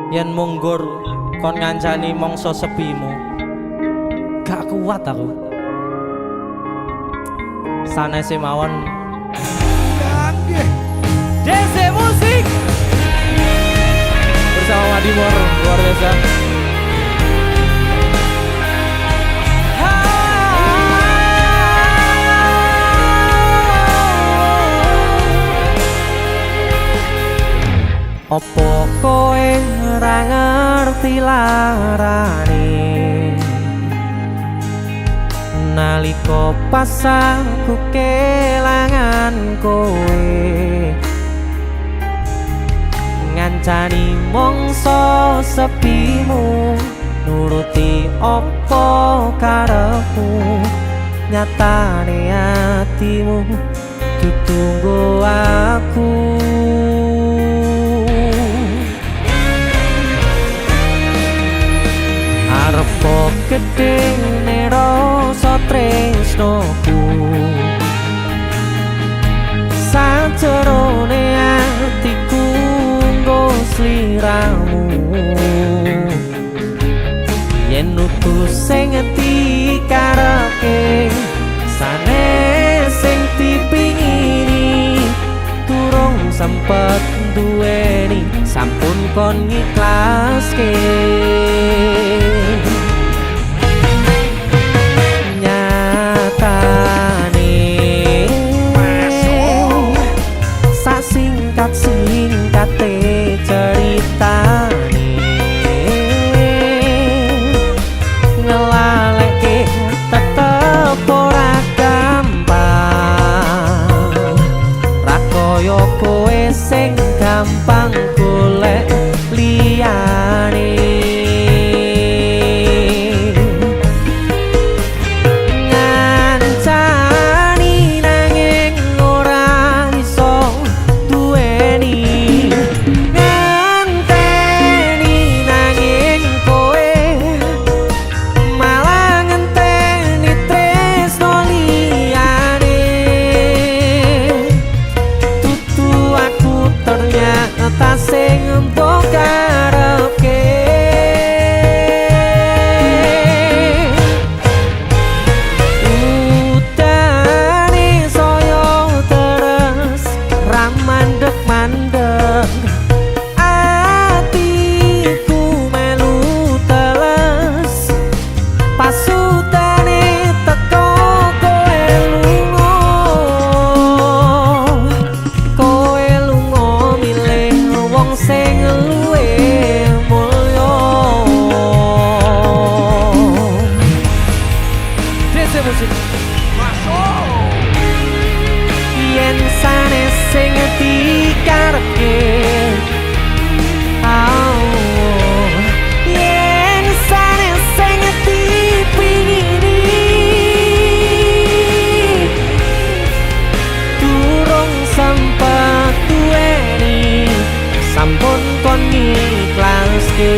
Yen munggur kon ngancani mongso sepimu, gak kuat aku. Sanese mawon DC Musik bersama Madimor luar biasa. Opo koe ora ngerti larane nalika pas aku kelangan koe ngancani mongso sepimu nuruti opo karepmu nyatane atimu ditunggu aku. Arep gedhe rasa tresnoku sajerone atiku nggo sliramu yen utus sing dikarepke sanes sing dipingini durung sempet duweni sampun kon ngiklaske. Singkate ceritane ngelaleke tetep ora gampang ra koyo kowe sing gampang golek liyane. Yen sanes sing dikarepke yen sanes sing dipingini durung sempet duweni sampun kon ngiklaske.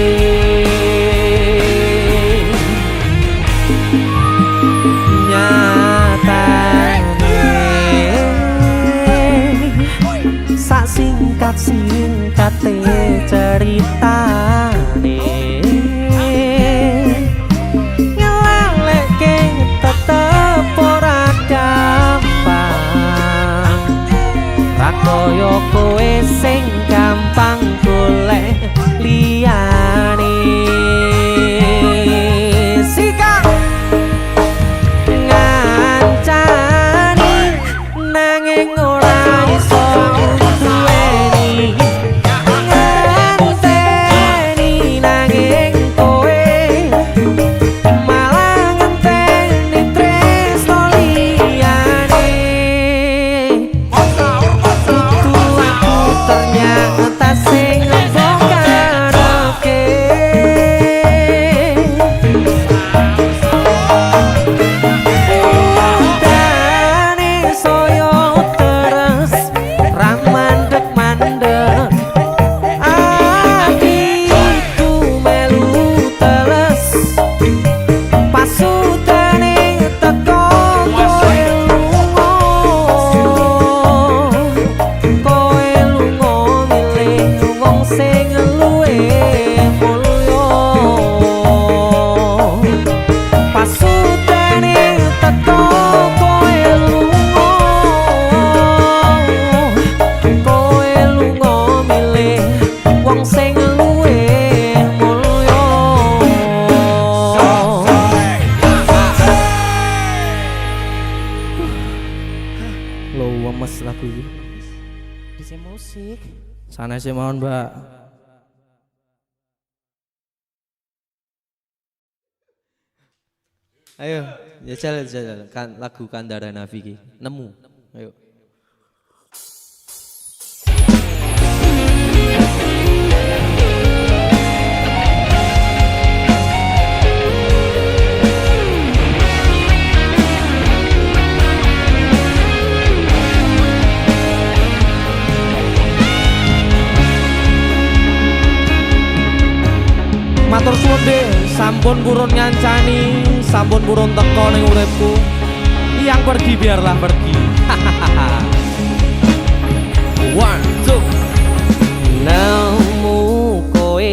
Singkate ceritane ngelaleke tetep ora gampang ra koyo kowe sing gampang golek liyane. Sikap ngancani nanging ora iso wong sing luwih mulya. Lho wemes lagu iki. Dise musik. Sanese mawon, Mbak. Ayo, jajal kan lagu Kandara Nafi iki. Nemu. Ayo. Matur suwun deh, sampun purun ngancani, sampun purun teko ning uripku. Yang pergi biarlah pergi. One, two. Nemu kowe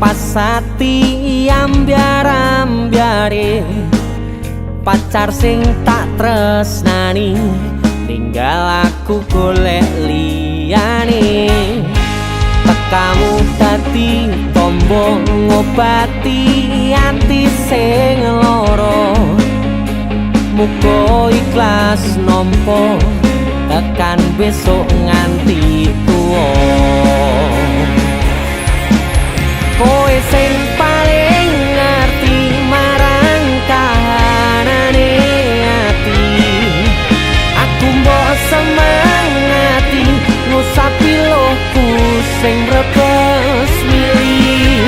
pasati ambyar-ambyare, pacar sing tak tresnani, tinggal aku golek liyane. Tekamu dadi tombo ngobati ati sing lara, muga ikhlas nampa tekan besok nganti tuwa. Kowe sing paling ngerti marang kahanane ati, aku mbok semangati ngusapi lohku sing rebes milih.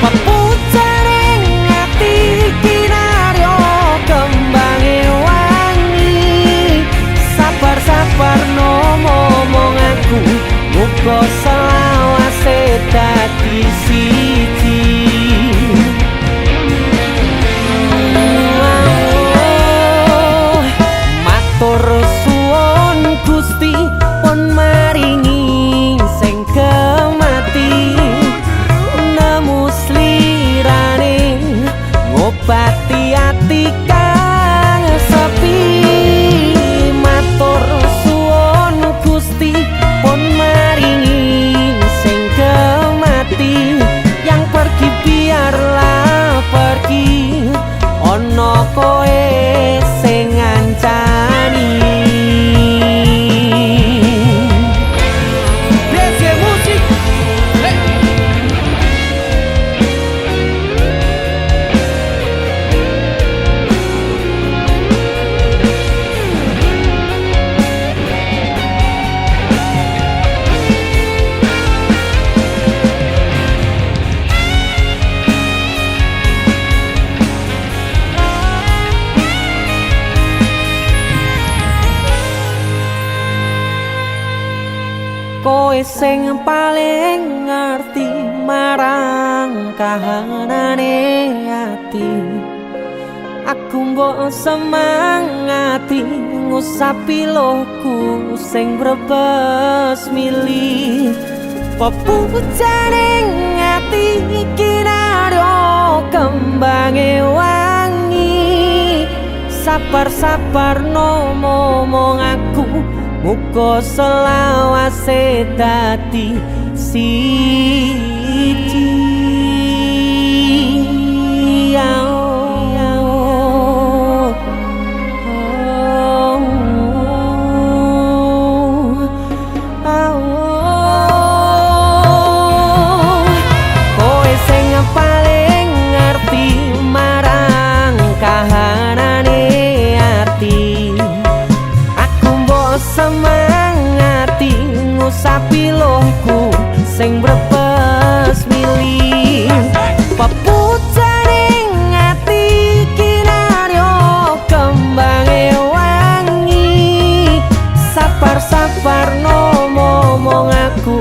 Pepucaring ati kinaryo kembange wangi, sabar-sabar no momong aku, muga selawase dadi siji. Matur suwun Gusti pun maringi sing kemati, nemu slirane ngobati ati kang sepi. Matur suwun Gusti pun maringi sing kemati, yang pergi biarlah pergi, ono koe sing ngancani. Kowe sing paling ngerti marang kahanane ati, aku mbok semangati ngusapi lohku sing brebes milih. Pepucaring ati kinaryo kembange wangi, sabar-sabar no momong aku, muga selawase dadi siji. Kowe sing paling ngerti marang kahanane ati, aku mbok semangati ngusapi lohku sing brebes milih. Pepucaring ati kinaryo kembange wangi, sabar-sabar no momong aku,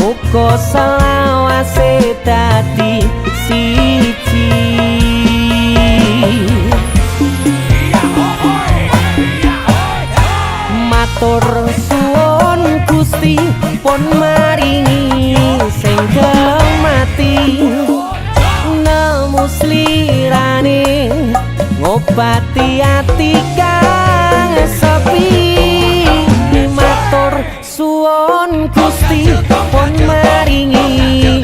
muga selawase dadi siji. Matur suwun Gusti pun maringi sing kemati, nemu slirane ngobati ati kang sepi. Matur suwun Gusti pun maringi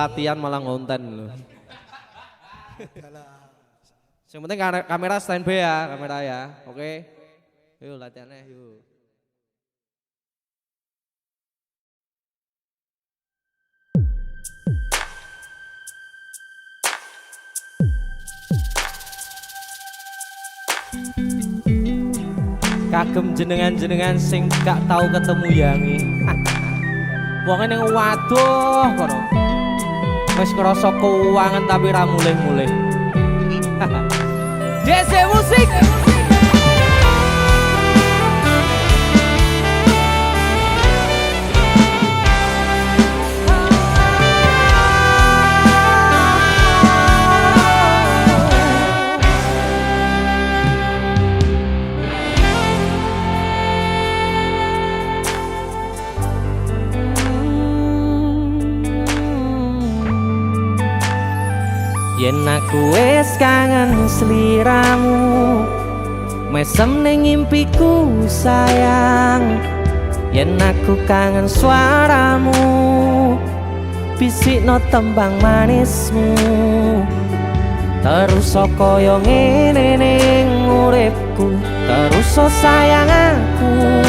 latihan malah ngonten lho. Yang penting kamera standby ya, kamera ya. Oke. Yuk latihannya yuk. Kagem jenengan-jenengan sing gak tahu ketemu yangi. Wonge ning waduh kono. Wis ngrasa keuangan tapi ra mulih-mulih. DC musik. Yen aku wis kangen sliramu, mesem ning impiku sayang. Yen aku kangen suaramu, bisikno tembang manismu. Terus kaya ngene ning uripku, terus sayang aku.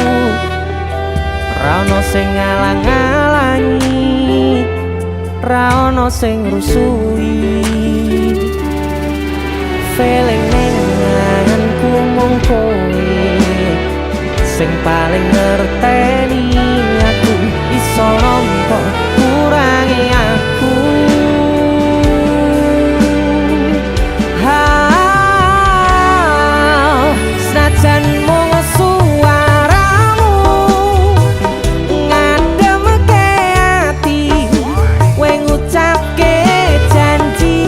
Ra ono sing ngalang-alangi, ra ono sing rusui. Feeling ning anganku mung kowe sing paling ngerteni aku. Iso nampa kurangi aku. Senajan mung suaramu ngademke ati, kowe ngucapke janji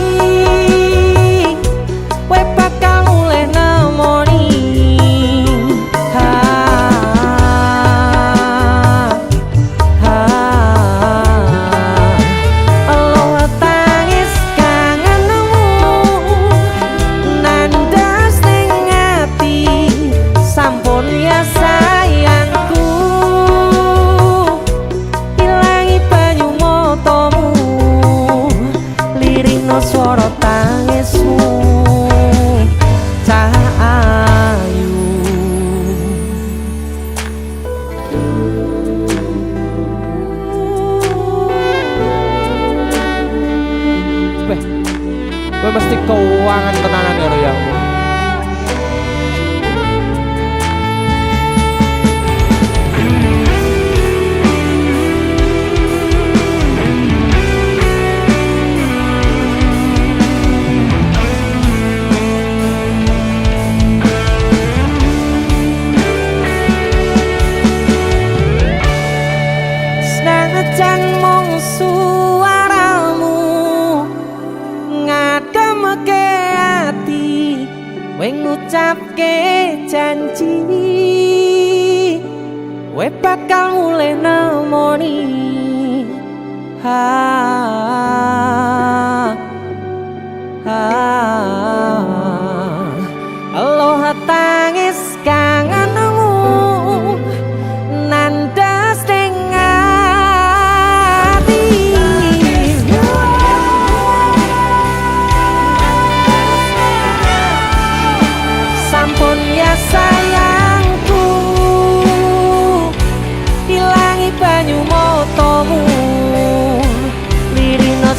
kowe bakal mulih nemoni. Allah tangis kangenmu nandas ning ati, sampun ya sayangku. Ilangi banyu matamu, lirino swara tangismu. Cahayu kowe mesti keuangan tenanan karo yamu. Senajan mung suaramu ngademke ati, kowe ngucapke janji kowe bakal mulih nemoni. Allah tangis kangenmu nandas ning ati, sampun ya sayangku. Ilangi banyu matamu, lirino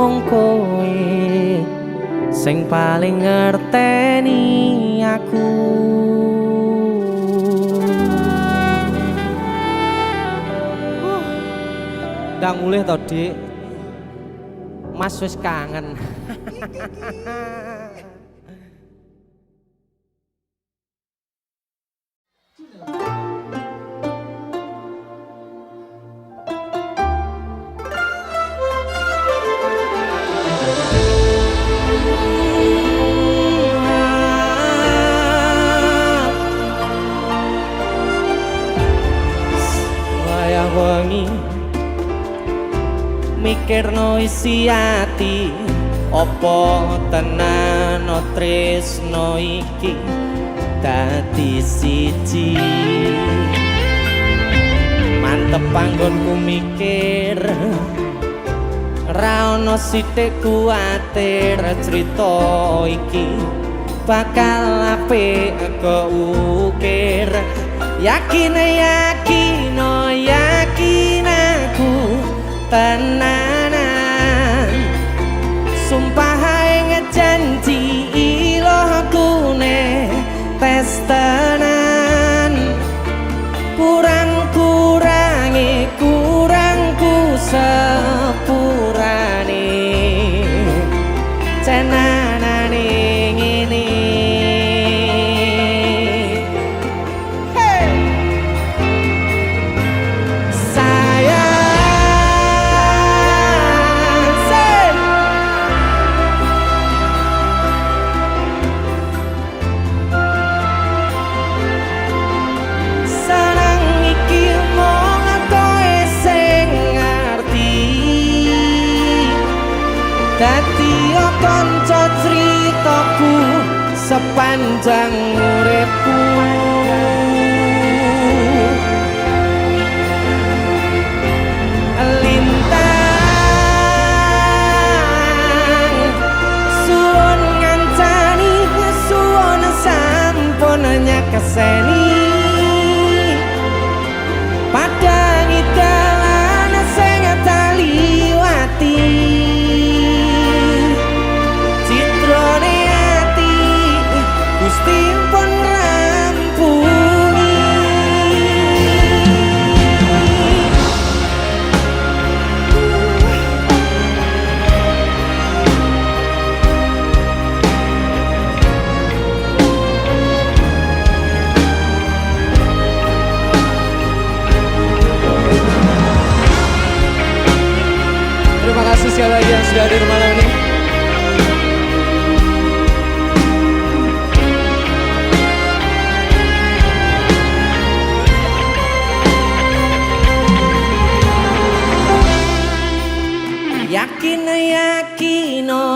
mung kowe sing paling ngerteni aku. Ndang mulih to, Dik. Mas wis kangen. Wayah wengi mikirno isi ati, opo tenan tresno iki dadi siji. Mantep panggonku mikir, ra ono sithik kuwatir crita iki bakal apik keukir. Yakin aku tenanan, sumpah ae ngejanji ilohkune tes tenan. Kurangku sepurane cenanane ngene. Dadi kanca critaku sepanjang uripku. Lintang suwun ngancani, suwun sampun nyakeseni, padangi dalan sing taliwati. Gusti pun rampuni. Terima kasih sekali lagi yang sudah hadir malam ini.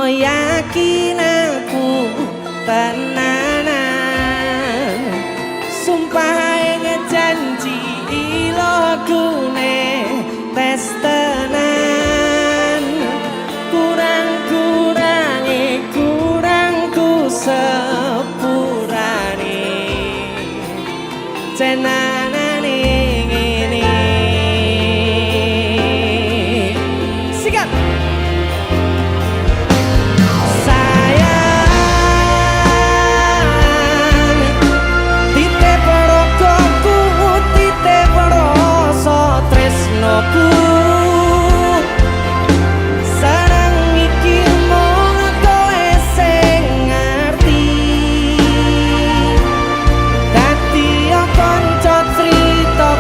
Yakin aku tenanan, sumpah ae ngejanji ilohkune tes tenan. Kurangku sepurane cenanane ngene. Sikat aku sareng iki mung kowe sing ngerti. Dadi kanca crita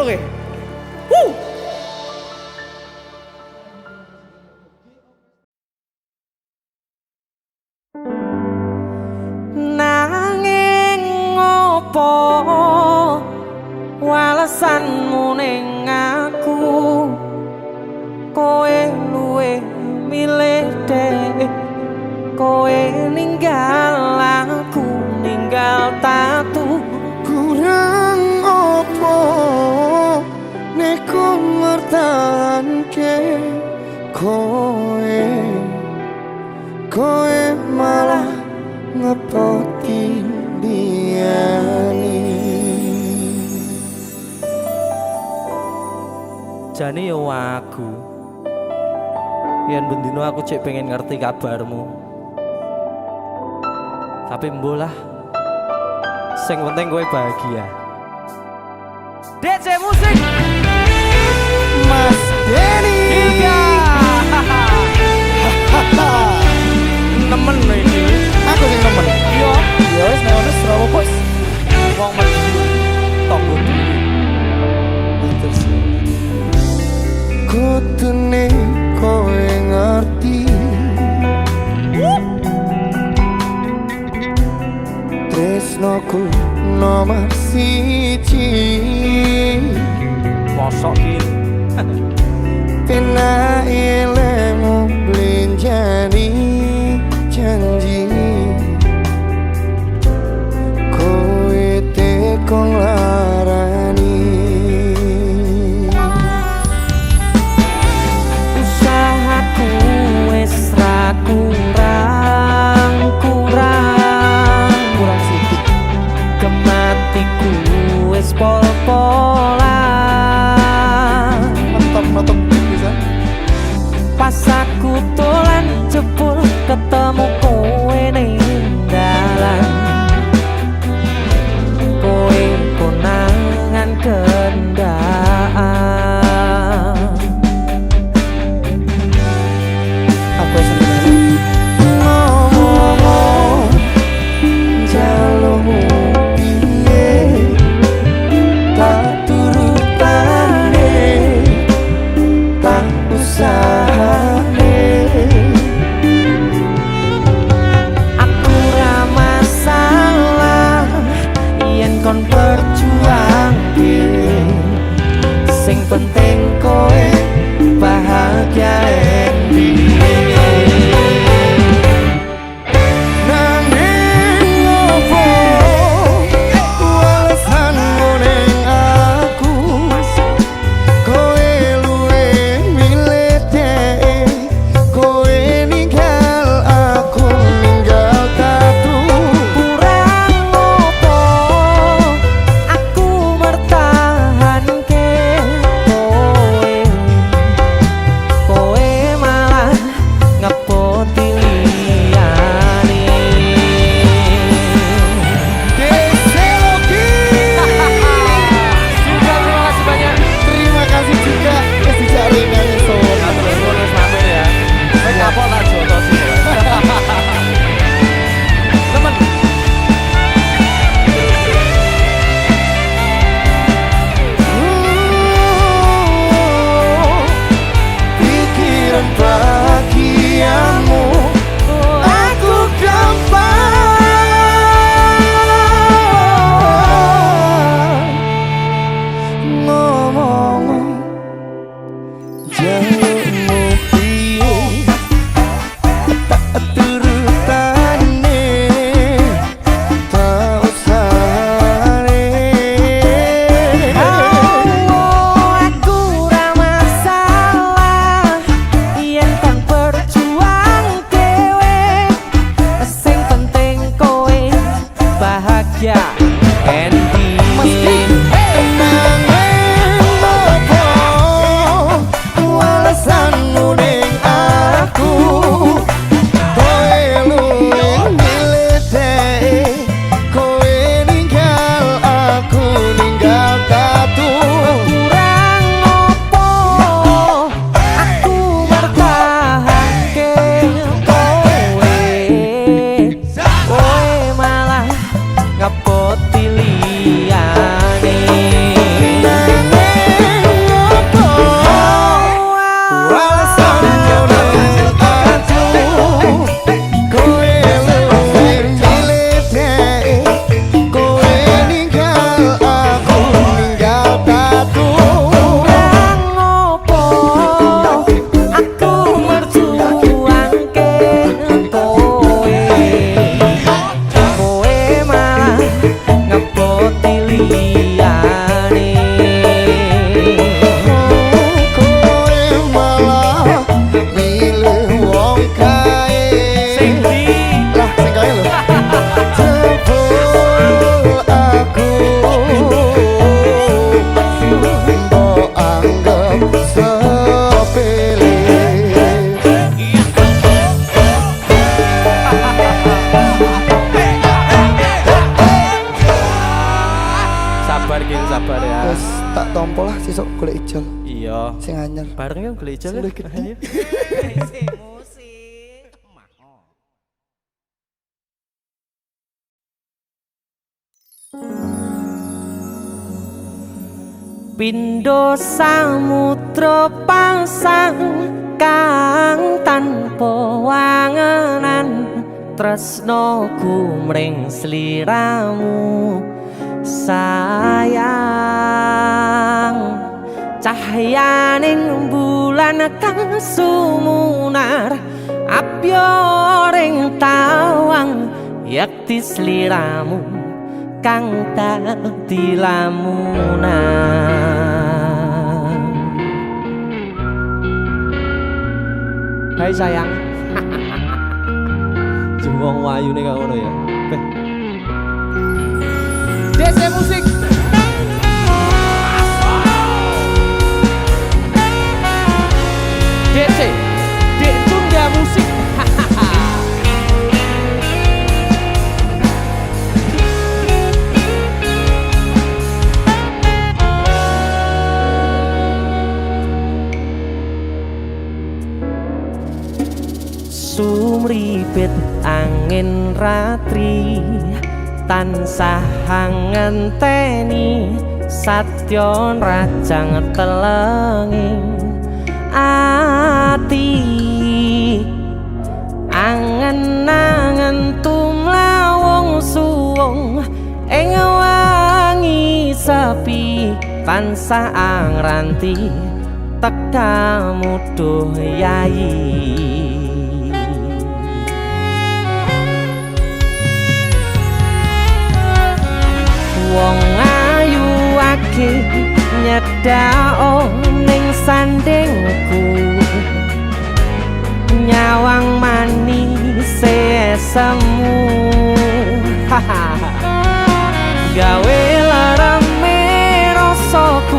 Oke. Woo. Nanging ngopo walesanmu ning aku, kowe luwe milih dek, kowe ninggal aku ninggal tatu. Kurang opo nek ku mertahanke kowe malah ngepoti diani. Jane yo aku yen bendino aku cek pengen ngerti kabarmu, tapi mbolah sing penting kowe bahagia. DC musik Mas Denny Ilga. Nemen iki. aku sing nemen. Yo, Ya wis nek ono Surabaya bos. wong mesti tonggo dhewe. Kutune kowe ngerti tresnoku nomor siji. Mosok iki. Pena ilmu blenjani janji kowe tekong larani. Usahaku wis ra kurang sithik, kematiku wis pol-polan. Mantap bisa. Pas aku dolan jebul ketemu kowe ning dalan, kowe konangan kendaan. Aku seneng ngomong jalurmu piye tak turutane tak usahane. Aku ra masalah yen kon perjuangke, sing penting kowe bahagia Nanging opo walesanmu ning aku, kowe luwe milih dek, kowe ninggal aku ninggal tatu. kurang opo aku mertahanke kowe sesuk golek ijol Iya. sing anyar. Bareng yang golek ijol. Sing luwih gede. Ayo. Pindho samudra pasang kang tanpa wangenan tresno kumring sliramu sayang cahyaning bulan kang sumunar apyoring tawang yakti sliramu kang dadi lamunan. Hai sayang. Jengwong wayu nih ngono ya. Beh. DC musik. DC. Dek tunda musik. Sumripit angin ratri tansah ngenteni satyon rajang telenging ati angen-angen tumlawung suwung ing wangi sepi tansah angranti tekamu duh yayi. Wong ayu ake nyedhak ning sandingku nyawang manis semu gawe larame rasaku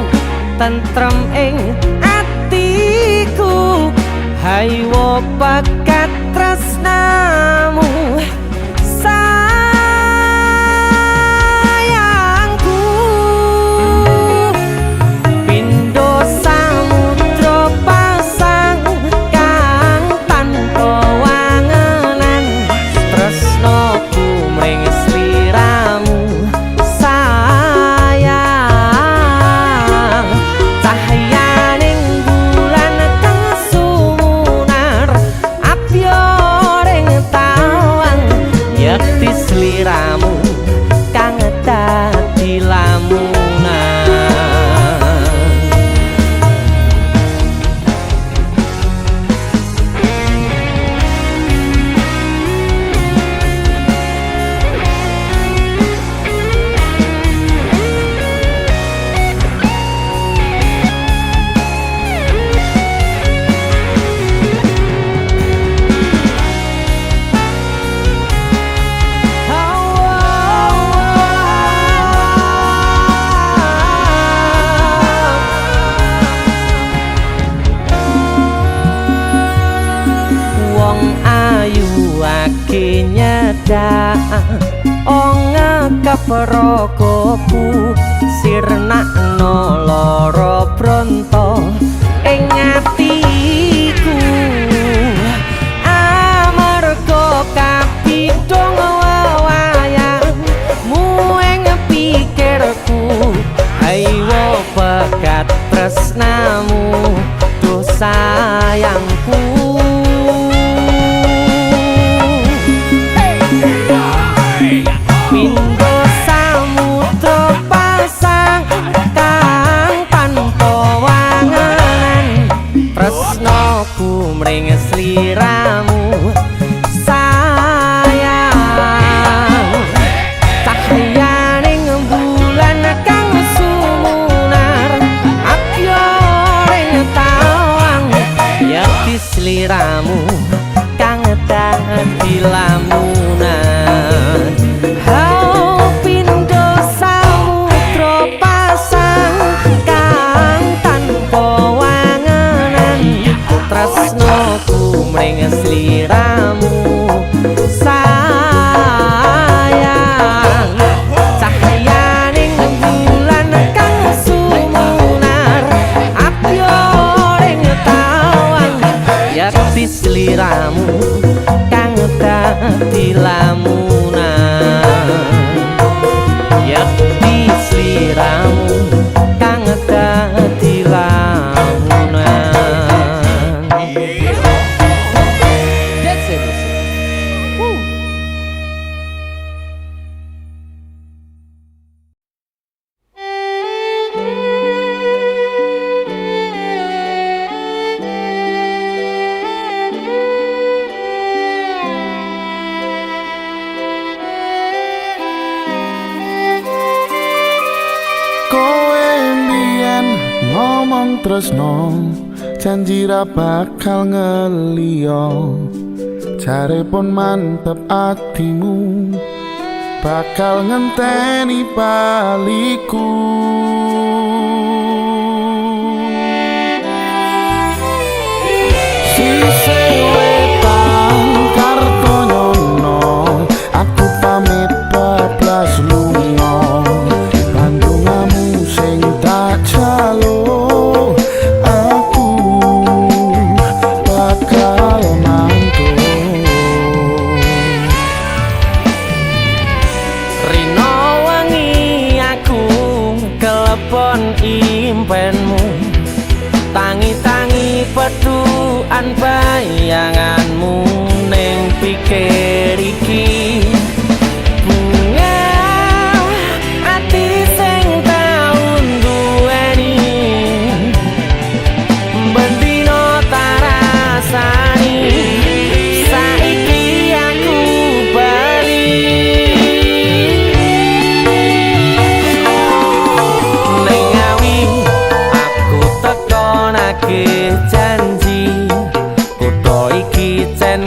tentrem ing atiku haywo bakat tresnamu sliramu kang dadi lamunan. Nyedak ngekeprokoku sirnakno lara bronto ing atiku amarga kapidhong wayangmu ing pikirku haywo pekat tresnamu duh sayangku. Pindho samudra pasang kang tanpa dadi lamunan yakti sliramu kang dadi lamunan. That's it. Kowe mbiyen ngomong tresno janji ra bakal ngeliyo jare pun mantep atimu bakal ngenteni baliku sise wetan Kartonyono aku pamit bablas lunga Bandungamu sing tak jalo aku bakal mantu Rino wangi aku kelepon impenmu tangi-tangi petuan bayanganmu ning pikir iki bunga ati sing tau duweni bendino tarasani saiki aku bali ning ngawi aku tekonake janji kutha iki jan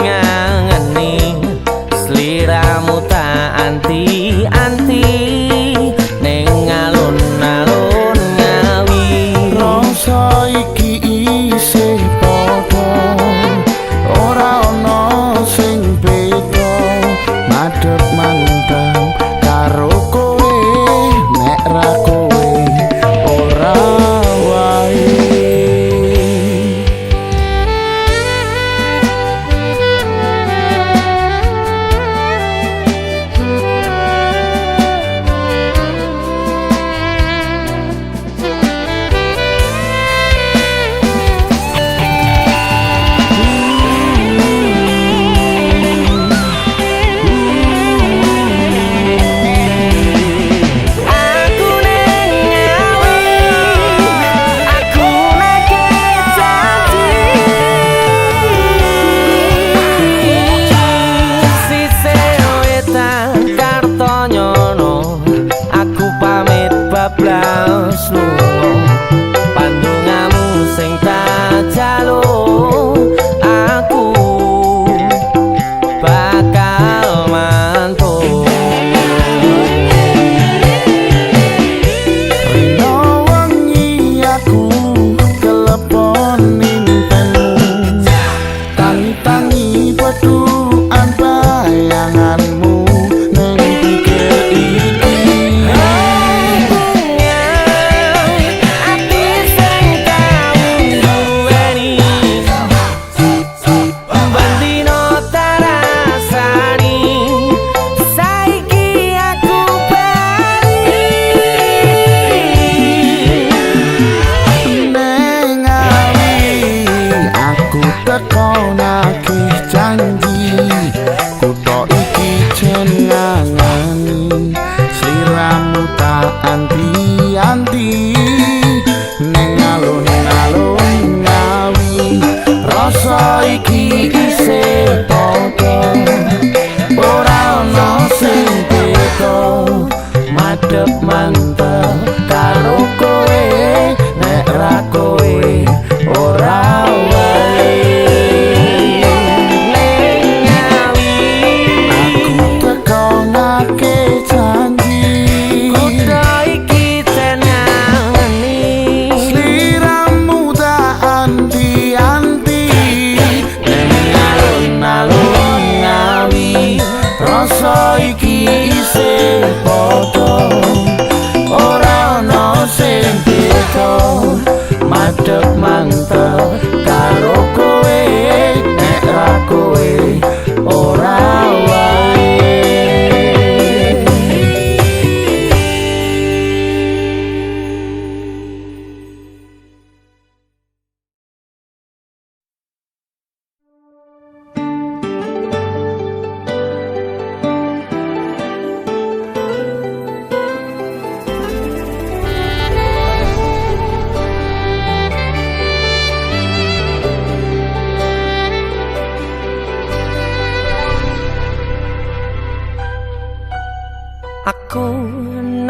Aku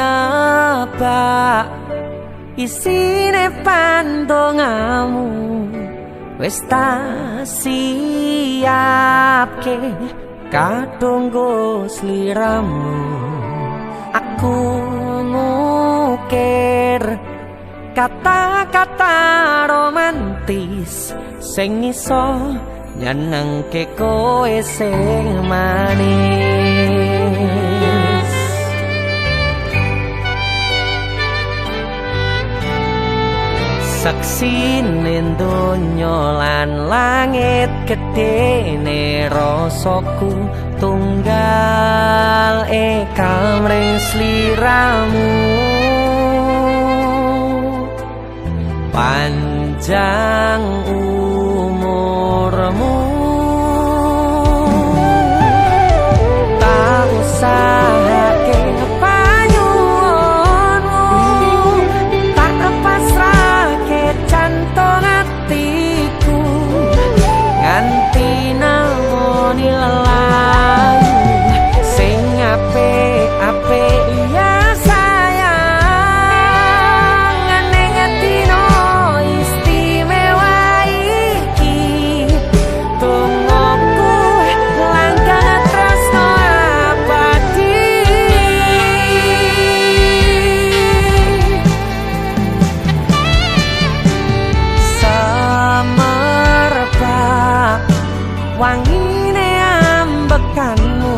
nebak isine pandongamu wis tak siapke kadunggo sliramu. Aku ngukir kata-kata romantis sing iso nyenengke kowe sing manis. Saksine donya lan langit gedene rasaku tunggal kamring sliramu. Panjang umurmu, tak usahake panyuwunmu, tak pasrahke jantung hatiku nganti namoni lelayu sing apik-apik ya sayang. Ning dino istimewa iki tungguku langkah tresno abadi. Semerbak wangine ambekanmu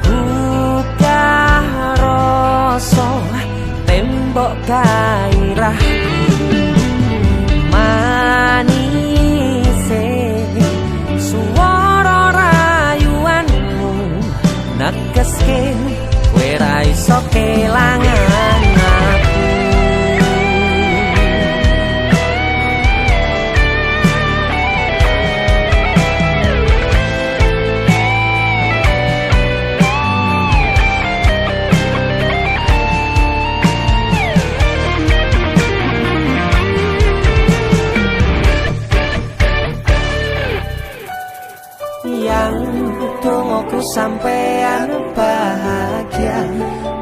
gugah rasa tembok gairah manise suara rayuanmu negeske kowe ra iso kelangan aku. Yang tungguku sampean bahagia,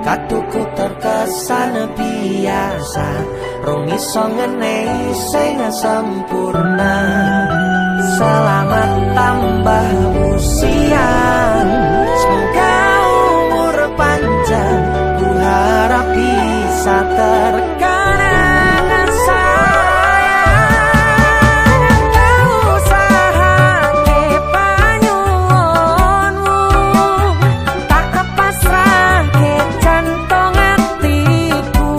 katuku terkesan biasa, rong iso ngenehi sing sempurna. Selamat tambah usia, semoga umur panjang, ku harap bisa terkenang sayang. Tak usahake panyuwunmu, tak pasrahke jantung hatiku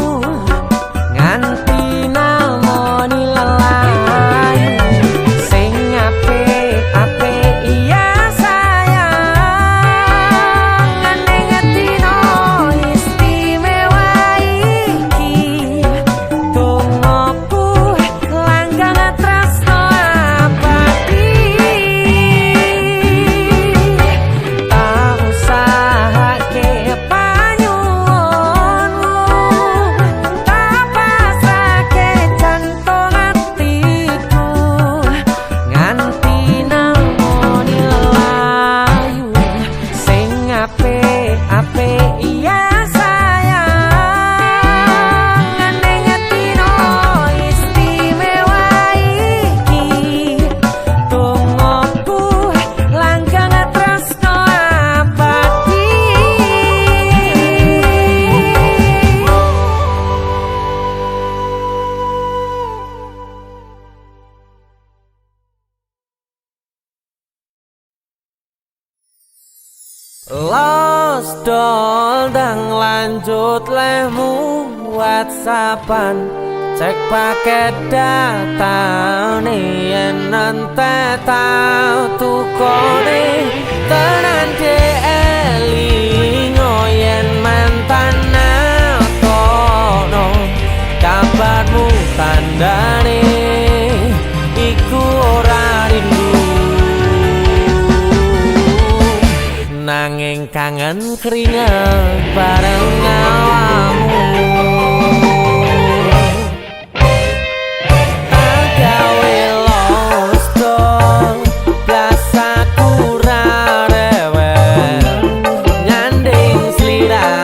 nganti namoni lelayu sing apik-apik iya sayang. Ning dino istimewa iki tungguku langgang tresno abadi. Tak usahake panyuwunmu, tak pasrahke jantung hatiku nganti namoni lelayu sing apik-apik iya sayang. Ning dino istimewa iki tungguku langgang tresno abadi. Lost doll dang lanjut lemu WhatsAppan, cek paket data nih yen nante tau tukone tenan elingo yen mantan tono kabarmu tandane iku ora rindu. Nanging kangen keringet bareng awamu. Agawe lost doll, biasa ku ra rewel nyanding sliramu.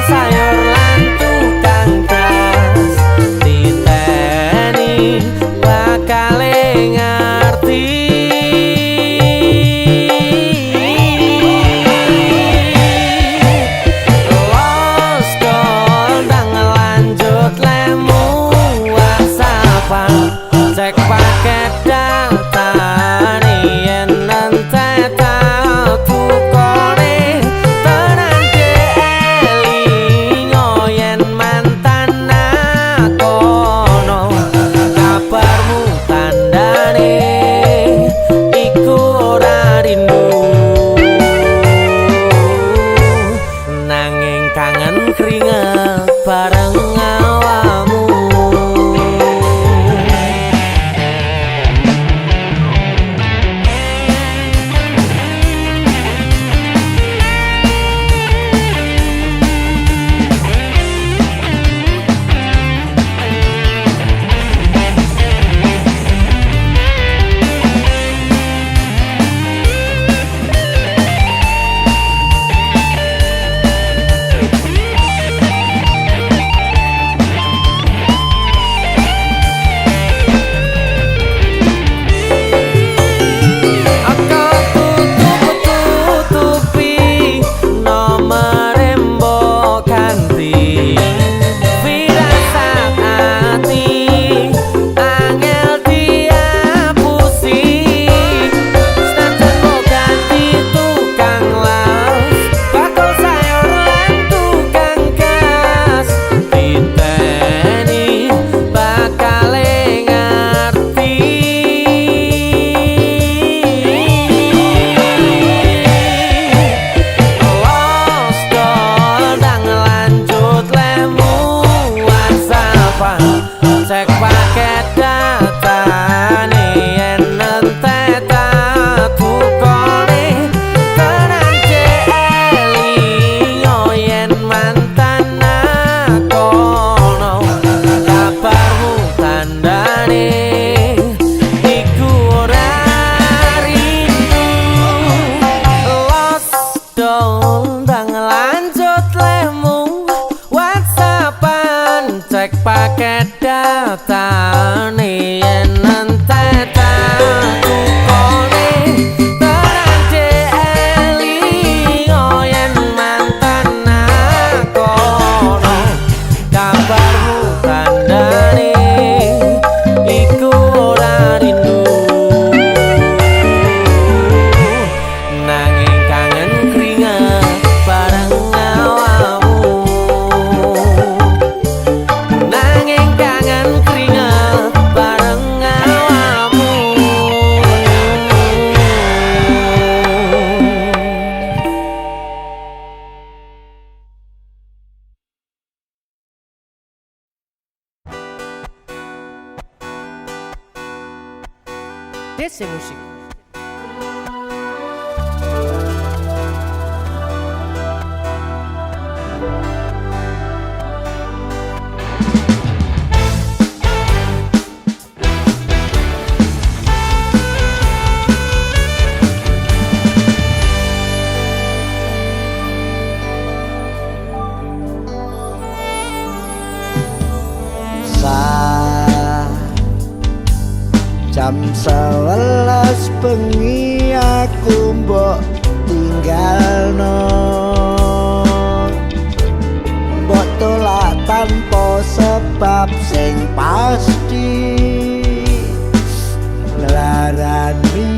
sayur lan tukang gas diteni bakal ngerti. Los kondang lanjut lemu whatsappan cek paket data yen nanti tau tukone tenan elingo yen mantan nakono kabarmu tandane iku ora rindu nanging kangen keringet bareng awamu. Cek paket data yen nanti tak tukone tenan elingo yen mantan nakono kabarmu tandane iku ora rindu. Los dondang lanjut lemu whatsappan cek paket data yen nanti tak tukone tenan elingo yen mantan nakono kabarmu tandane iku ora rindu nanging kangen keringet bareng awamu. Nanging kangen keringet bareng awamu. Desi musik. Jam 11 bengi aku mbok tinggalno, mbok tolak tanpa sebab sing pasti ngelarani.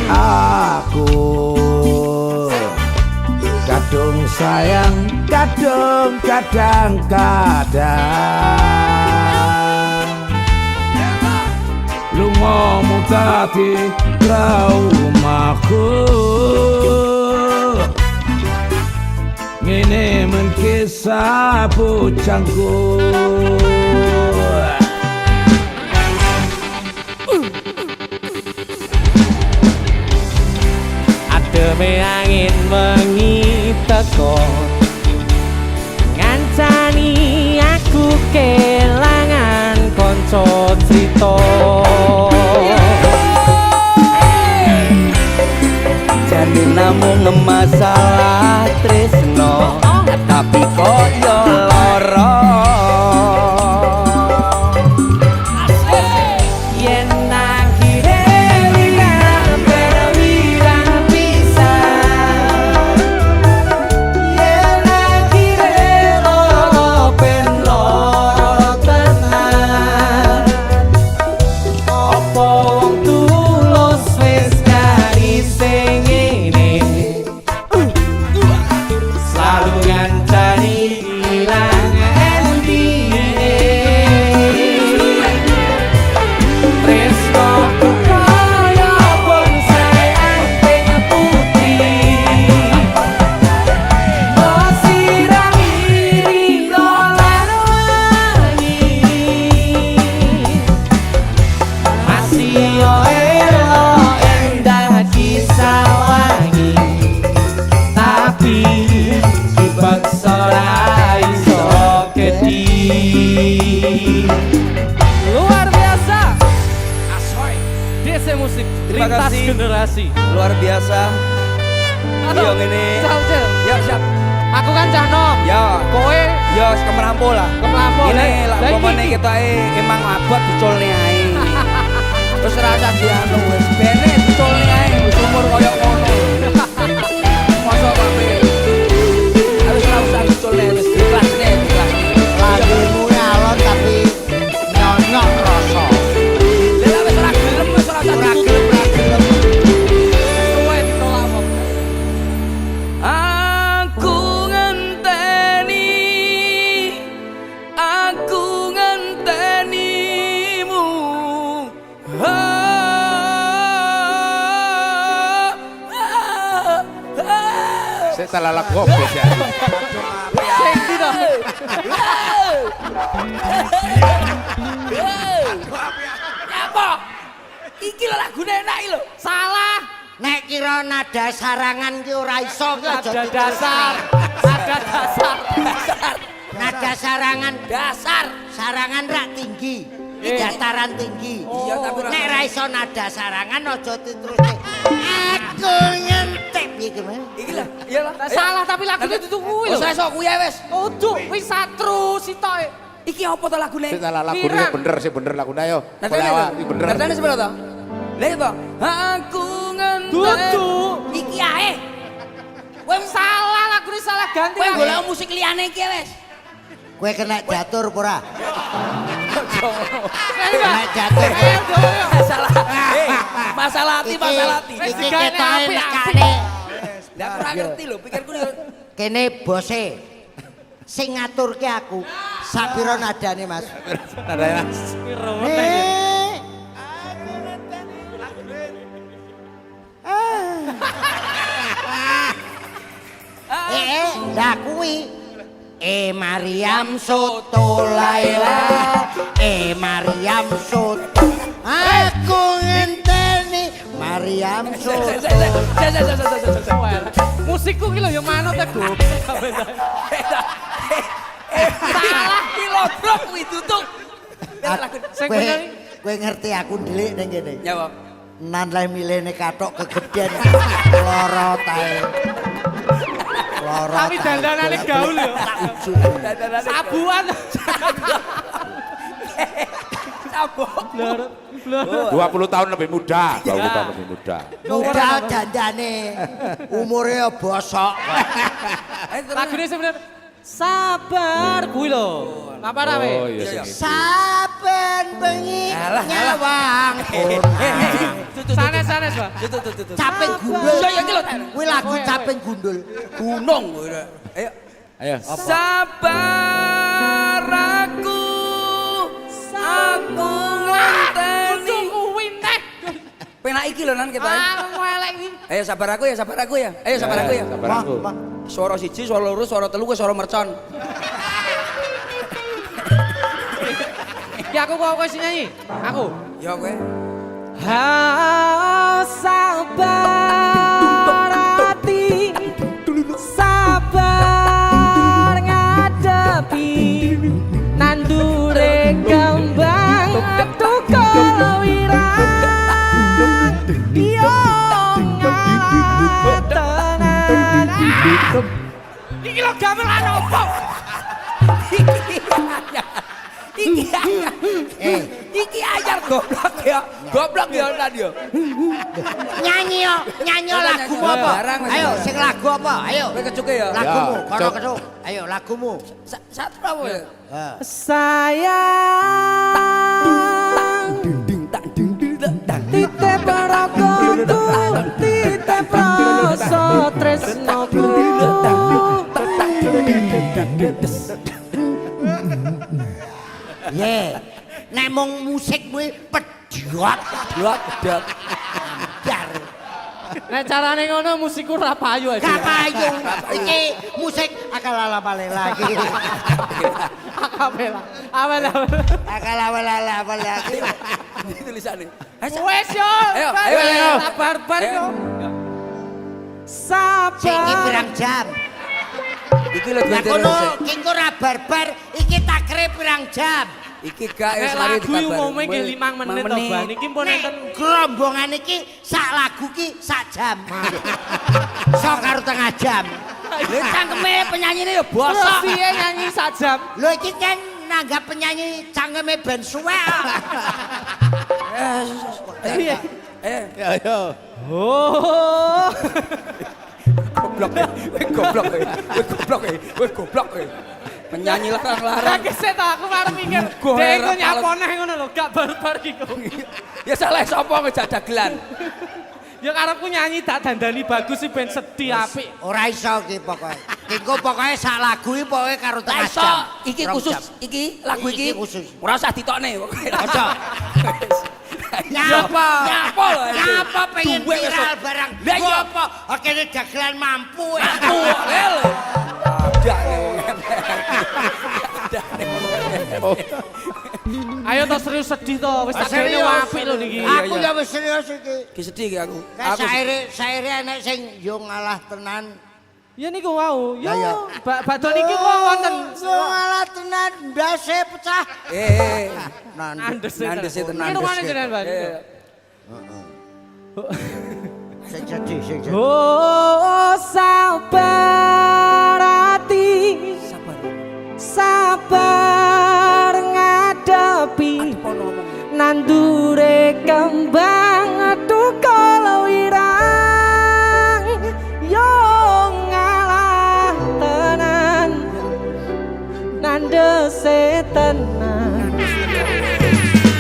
Aku kadung sayang, kadung kadang-kadang lungamu dadi traumaku. Ngene men kisah bujangku. Ademe angin wengi teko ngancani aku kelangan konco crita. namung masalah tresno tapi kok yo lara Yen akhire wirang berwirang pisan Yen akhire loro ben loro tenan Apa wong tulus wis kari sing ngene Selalu ngancani ilang endine Tresno kaya bonsai anting putih Masirang iri dolan wangi Masih yo elo endah kisah wangi Tapi dipaksa ra iso kedi Luar biasa Asoy DC Musik Terima lintas kasih. generasi luar biasa. Yo ngene. Cel. Ya siap. Aku kan cah nom Ya. Kowe Yo kemerampo lah. Kemerampo, Ini lah. lah Lah iki. pokoknya kita emang abot diculne ae. Terus rasa dianu wis bene diculne ae wis umur koyo ngono. Mosok kabeh. Harus ora usah diculne wis ikhlasne, ikhlasne. Lagumu alon tapi nyonyok rasa. Lah wis ora gelem wis ora usah Ora ditutup. gelem. Kowe ditolak wong Aku ngenteni ngentenimu Saya salah lagu apa sih? Sing dino apa? Iki lho lagune enak iki lho. Salah Nek kira nada sarangan ki ora iso ki aja ada diterusno. dasar ada dasar Nada sarangan dasar. Sarangan rak tinggi. Iki dataran tinggi. Iya tapi ora. Nek ra iso nada sarangan aja diterusne. Aku ngentep iki men. Iki lah. Iya lah. Salah tapi lagune dudu kuwi lho Wis iso kuwi wis. Ojo wis satru sitoke Iki apa to lagune? Salah lagu Pirang. bener sih bener lagune ayo. Nadane Boleh, to? bener. Nadane sebelah to? Lah iya to. Aku ngenteni. Dudu Iki ae. Kowe salah lagune salah ganti Kowe lagi. golek musik liyane iki wis. Kowe kena jatuh apa ora? Kena Kena jatuh. Masalah. Masalah hati, masalah hati. Wis Iki digane ketoke apik, nekane. Lah aku ora ngerti lho, pikirku yo Kene bose sing ngaturke aku. Sapira nadane Mas? Nadanya Mas. Lah kuwi Mariam Soto Laila Mariam Soto Aku ngenteni Mariam Soto Musikku ki lho ya manut ta, Go. salah kilogram kuwi tutuk. Sing Kowe bener kowe ngerti aku ndelik ning kene. Ya, Pak. Nan lah milene katok kegeden lara tae. Lara. tapi dandanane gaul yo. Sabuan. Sabok. 20 tahun lebih muda, 20 tahun lebih muda. Muda dandane. Umure ya bosok. Lagune sebener sabar kuwi lho. Apa ra Oh we? iya sing. Saben bengi Alah, nyawang. Sanes-sanes, Pak. Caping gundul. Iya, iya, iki lho. Kuwi lagu caping gundul. Gunung kowe. Ayo. Ayo. Sabar aku ngenteni. Kuwi neh. Penak iki lho nan kita. Ah, elek iki. Ayo sabar aku ya, sabar aku ya. Ayo sabar aku ya. Sabar aku. Suara siji, suara loro, suara telu, suara mercon. Ya aku kok sing nyanyi. Aku. Ya kowe. Sabar hati, sabar ngadepi nandure kembang tukul wirang yo ngato Iki lo gamelan opo? Iki anyar goblok ya. Goblok ya kan ya. Nyanyi lagu apa? Ayo sing lagu apa? Ayo. Kowe kecuke ya. Lagumu, Ya, kono Cuk. kecuk. Ayo lagumu. Satu apa ya? Sayang Ding tak ding ding tak. titip ragoku titip rasa tresnoku Ye. Nek mung musik kuwi pedhot. Blok dot. Dar. nek carane ngono musikku ra payu aja Gak payung. Iki musik akal-ala lagi. akapela awal Akal-ala lagi. Ini tulisannya. wes yo Ayo, ayo. sabar yo Sing iki sabar pirang jam? Iki lho Lah ganti kono ki engko ra barbar, iki takre pirang jam. Iki gak nek lagu umumnya ke 5 menit to Ban iki pun Nek enten gerombongan iki sak lagu ki sak jam. Sok karo tengah jam. Lha cangkeme penyanyine ya terus bosok. piye nyanyi sak jam Lho iki kan nanggap penyanyi cangkeme ben suwek. piye Ayo. oh Goblok. Kowe goblok. Penyanyi larang-larang. Ra keset aku arep mikir Go, dek iku heran nyapone ngono lho gak barbar iku Ya salah sapa ngejak dagelan. ya karepku nyanyi tak dandani bagus sih ben sedih apik Ora iso ki pokoke. Ki engko pokoke sak lagu iki pokoke karo Lah tengah iso, jam. iki Rong khusus, jam. iki lagu iki Iki khusus. ora usah ditokne pokoke. Ojo. Nyapa? Nyapa lho. Nyapa pengen Duwe viral besok. barang. Lah iya. Apa? Akhirnya dagelan mampu. Aku lel. ayo to serius sedih to wis tak kene apik lho niki Aku ya wis serius iki. Ki sedih ki aku. Kayak saire enek sing yo ngalah tenan. ya niku wau Lah ya. yo badhe niki kok wonten Yo ngalah tenan ndase pecah. andese Andese tenan. iki rungane jenengan Ban Sing jadi, sing jadi. oh sabar hati Sabar. sabar ngadepi nandure kembang tukul wirang yo ngalah tenan nandese tenan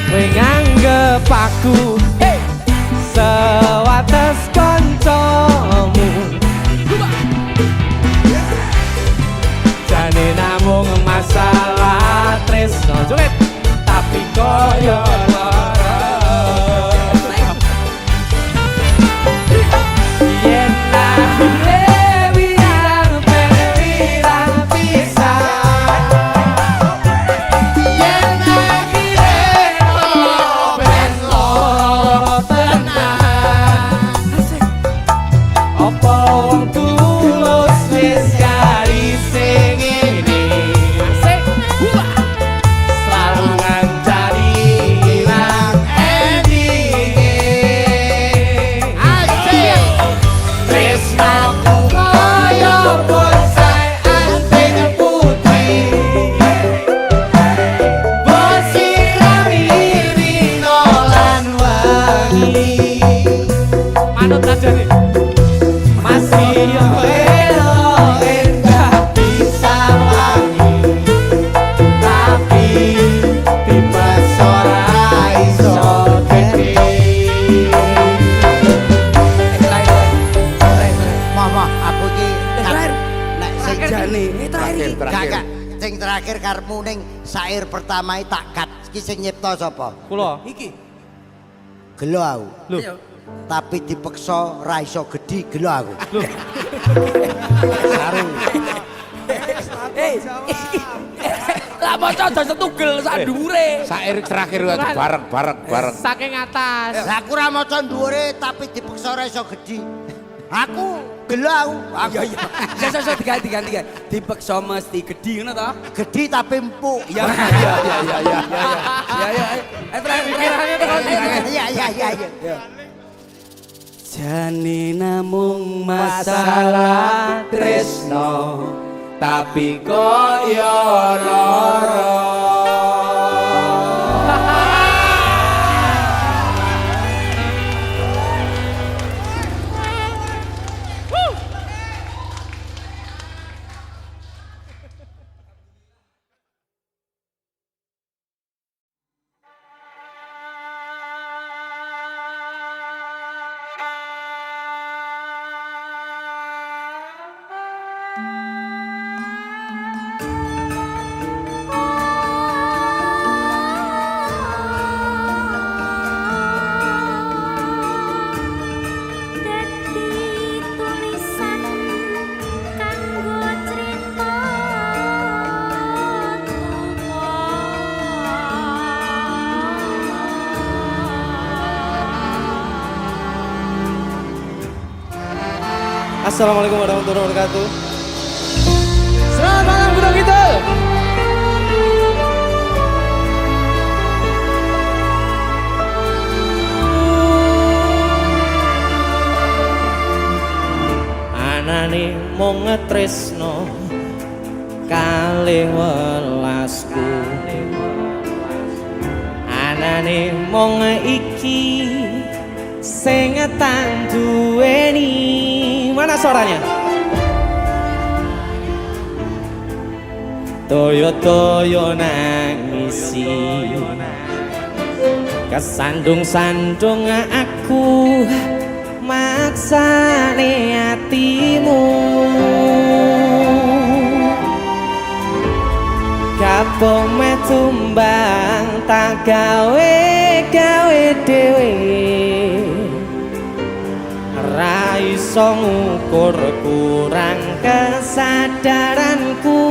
kowe nganggep aku sewates kancamu jane namung masalah tresno joget tapi koyo lara yen akhire biar pirang bisa yen akhire ben loro tenan apa wong tulus wis kari sing ngene asik selalu ngancani ilang endinge asik tresnaku kaya bonsai anting putih bosirami rino lan wangi manut aja nih masih elo enggak bisa lagi tapi tiba ora iso gede Mama, aku iki Terakhir. nek sing jane Terakhir. Gak, sing terakhir karepmu ning syair pertama iki tak kat. Iki sing nyipta sapa? kula Iki. Gelo aku. Lho. Tapi dipeksa ra iso gedhi gelo aku. Saru. Lah maca aja setugel sak dhuwure. Sair terakhir wae bareng. saking atas Lah aku ra maca dhuwure tapi dipeksa ra iso gedhi. Aku gelo aku. Iya iya. Saya diganti. Dipeksa mesti gedhi ngono to? Gedhi tapi empuk. Iya. Ya. Terakhir. Iya. Jane namung masalah tresno tapi kok ya lara. Assalamualaikum warahmatullahi wabarakatuh. Selamat malam Gunung Kidul. Anane mung ngetresno kalih welasku. Anane mung iki sing tak duweni. Mana suaranya? Toyo-toyo nangisi kesandung-sandung aku maksane hatimu. Kapome tumbang tak gawe dhewe. Ra iso ngukur kurang kesadaranku.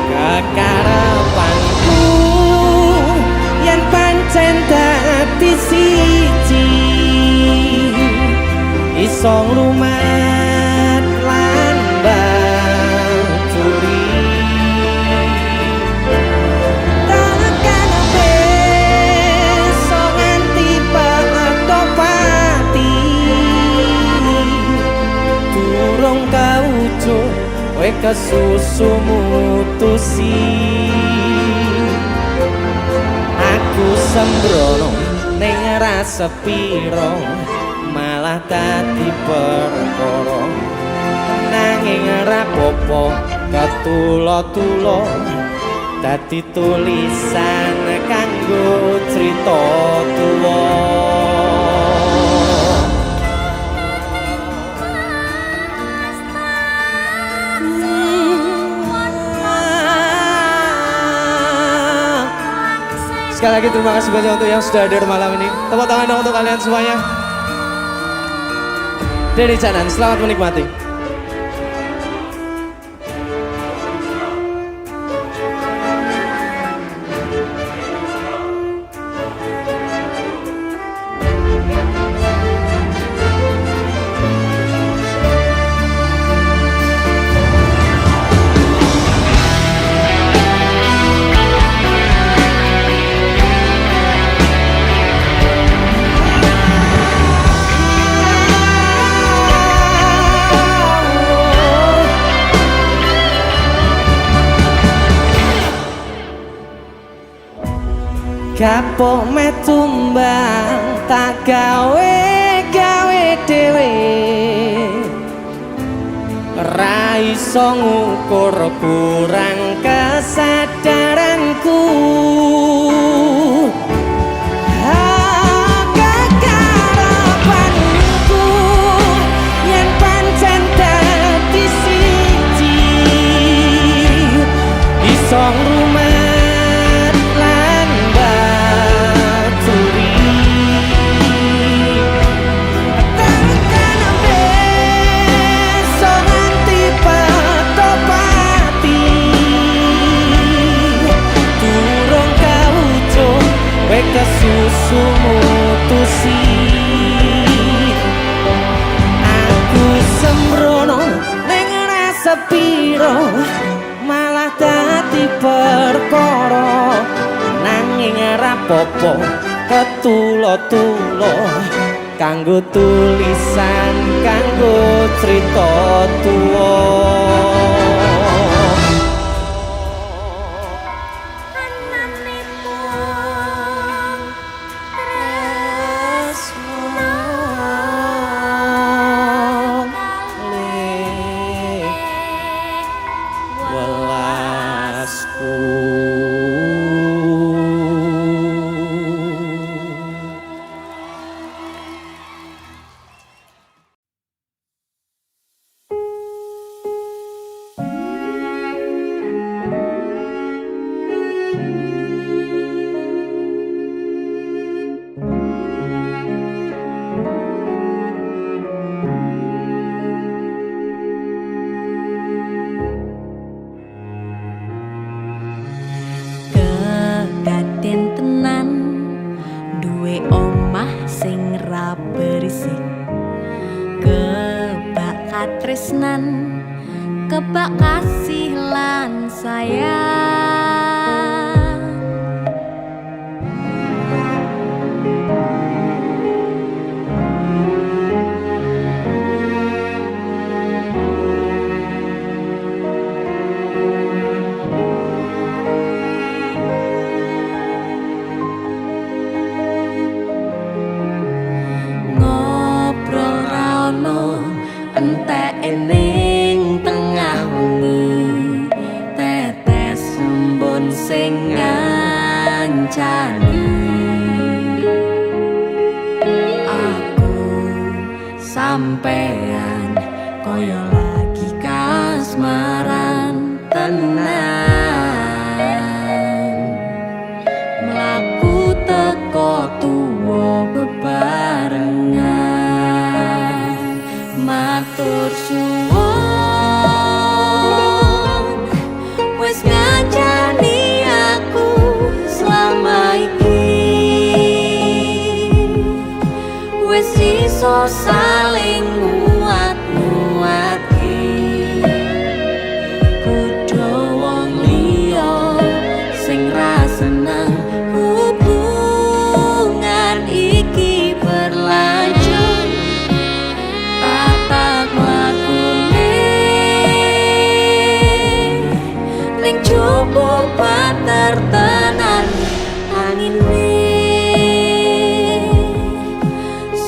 Kekarepanku yen pancen dadi siji iso ngrumat lan baturi. Kowe kesusu mutusi aku sembrono ning rasa piro malah dadi perkara nanging ora apa-apa ketulo-tulo dadi tulisan kanggo crita tuwa. Sekali lagi terima kasih banyak untuk yang sudah hadir malam ini. Tepuk tangan dong untuk kalian semuanya. Denny Canan, selamat menikmati. Kapok metumbang tak gawe dhewe. Ra iso ngukur kurang kesadaranku. Kekarepanku yen pancen dadi siji iso ngrumat kesusu mutusi aku sembrono ning rasa piro malah dadi perkara nanging ora apa-apa tulo-tulo kanggo tulisan kanggo crita tuwa Kedaden tenan duwe omah sing ra berisik kebak katresnan kebak kasih lan sayang entek ning tengah wengi tetes embun sing ngancani aku sampean koyo lagi kasmaran tenan mlaku teko tuwa bebarengan matur suwun wis ngancani aku selama iki wis iso saling nguat-nguatke kudu wong liya sing ra seneng hubungan iki berlanjut cukup patertenan angin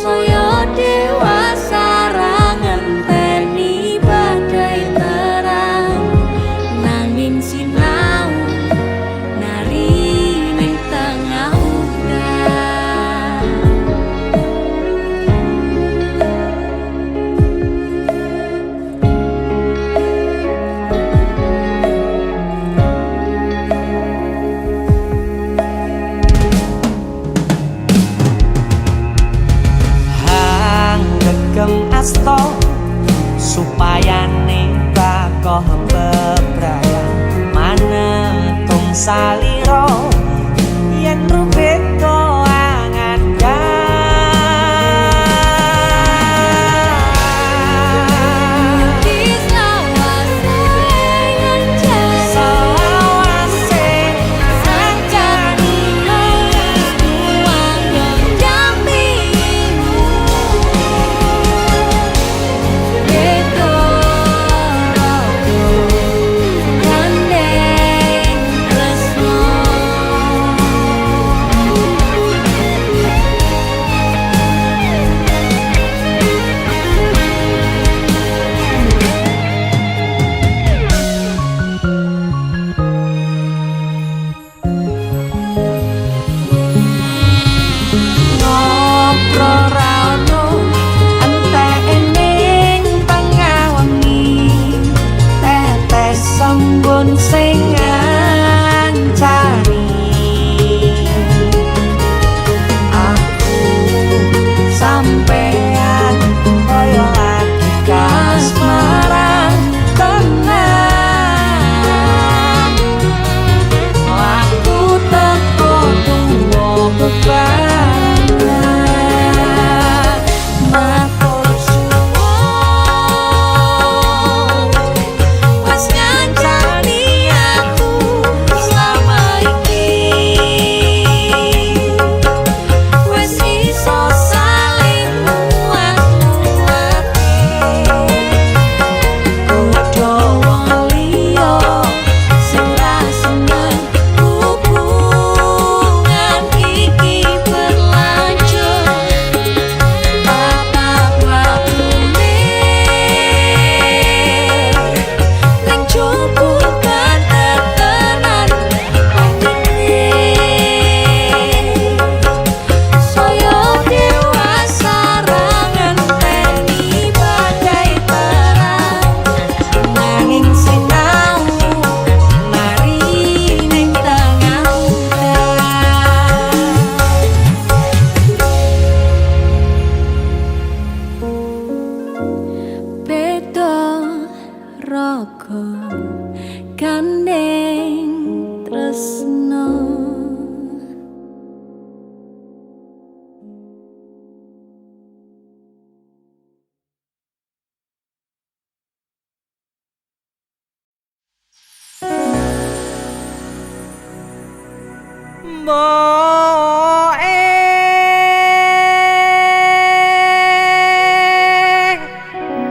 soyo dewasa ra ngenteni badai terang nanging sinau nari ning tengah udan asto supaya nikakoh bebrayan manetung saliro yen rubeko angan Gandeng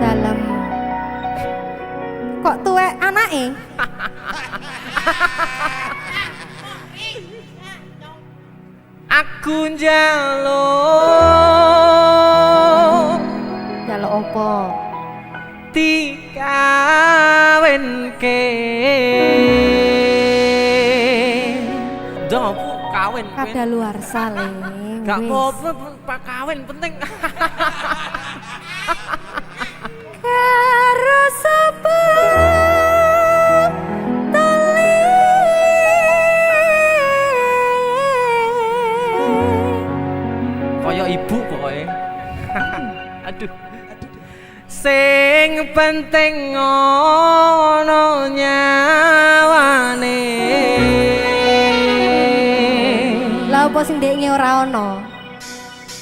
Dalam. Kok tuwek anake? Aku njaluk Jaluk opo? dikawinke. Ndang aku kawin. Kada luar sale. Gak apa-apa, Pak, kawin penting. Karo sapa tali Kaya ibu pokoknya. Aduh. Sing penting ngono nyawane. Lah opo sing ndekne ora ono?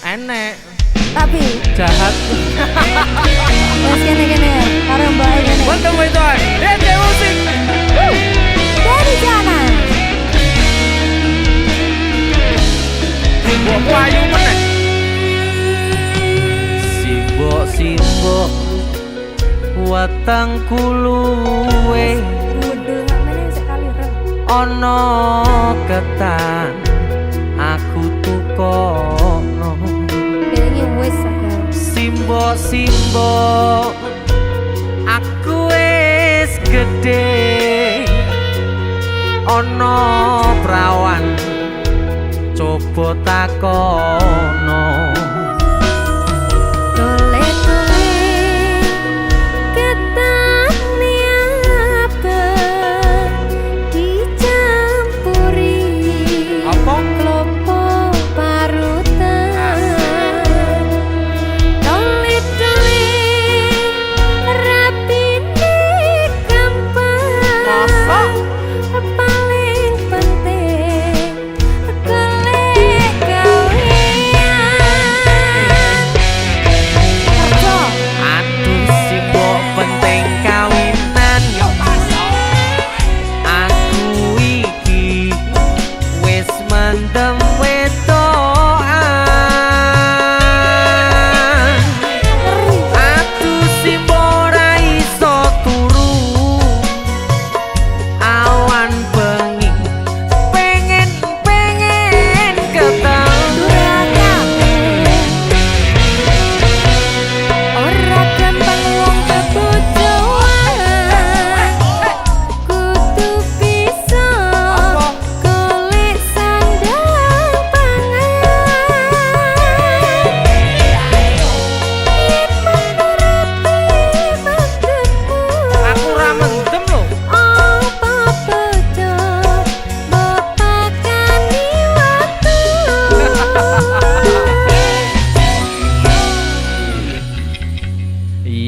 Enek Tapi jahat. wes kene karo mbak kene. Mantap itu. Dede musik. Dari sana. Simbok payu meneh. Simbok watang kuluwe Budul sampeyan sekali rem. ana ketan aku tukono. Ndekne wis saged. Simbok aku wis gedhe ana prawan coba takono.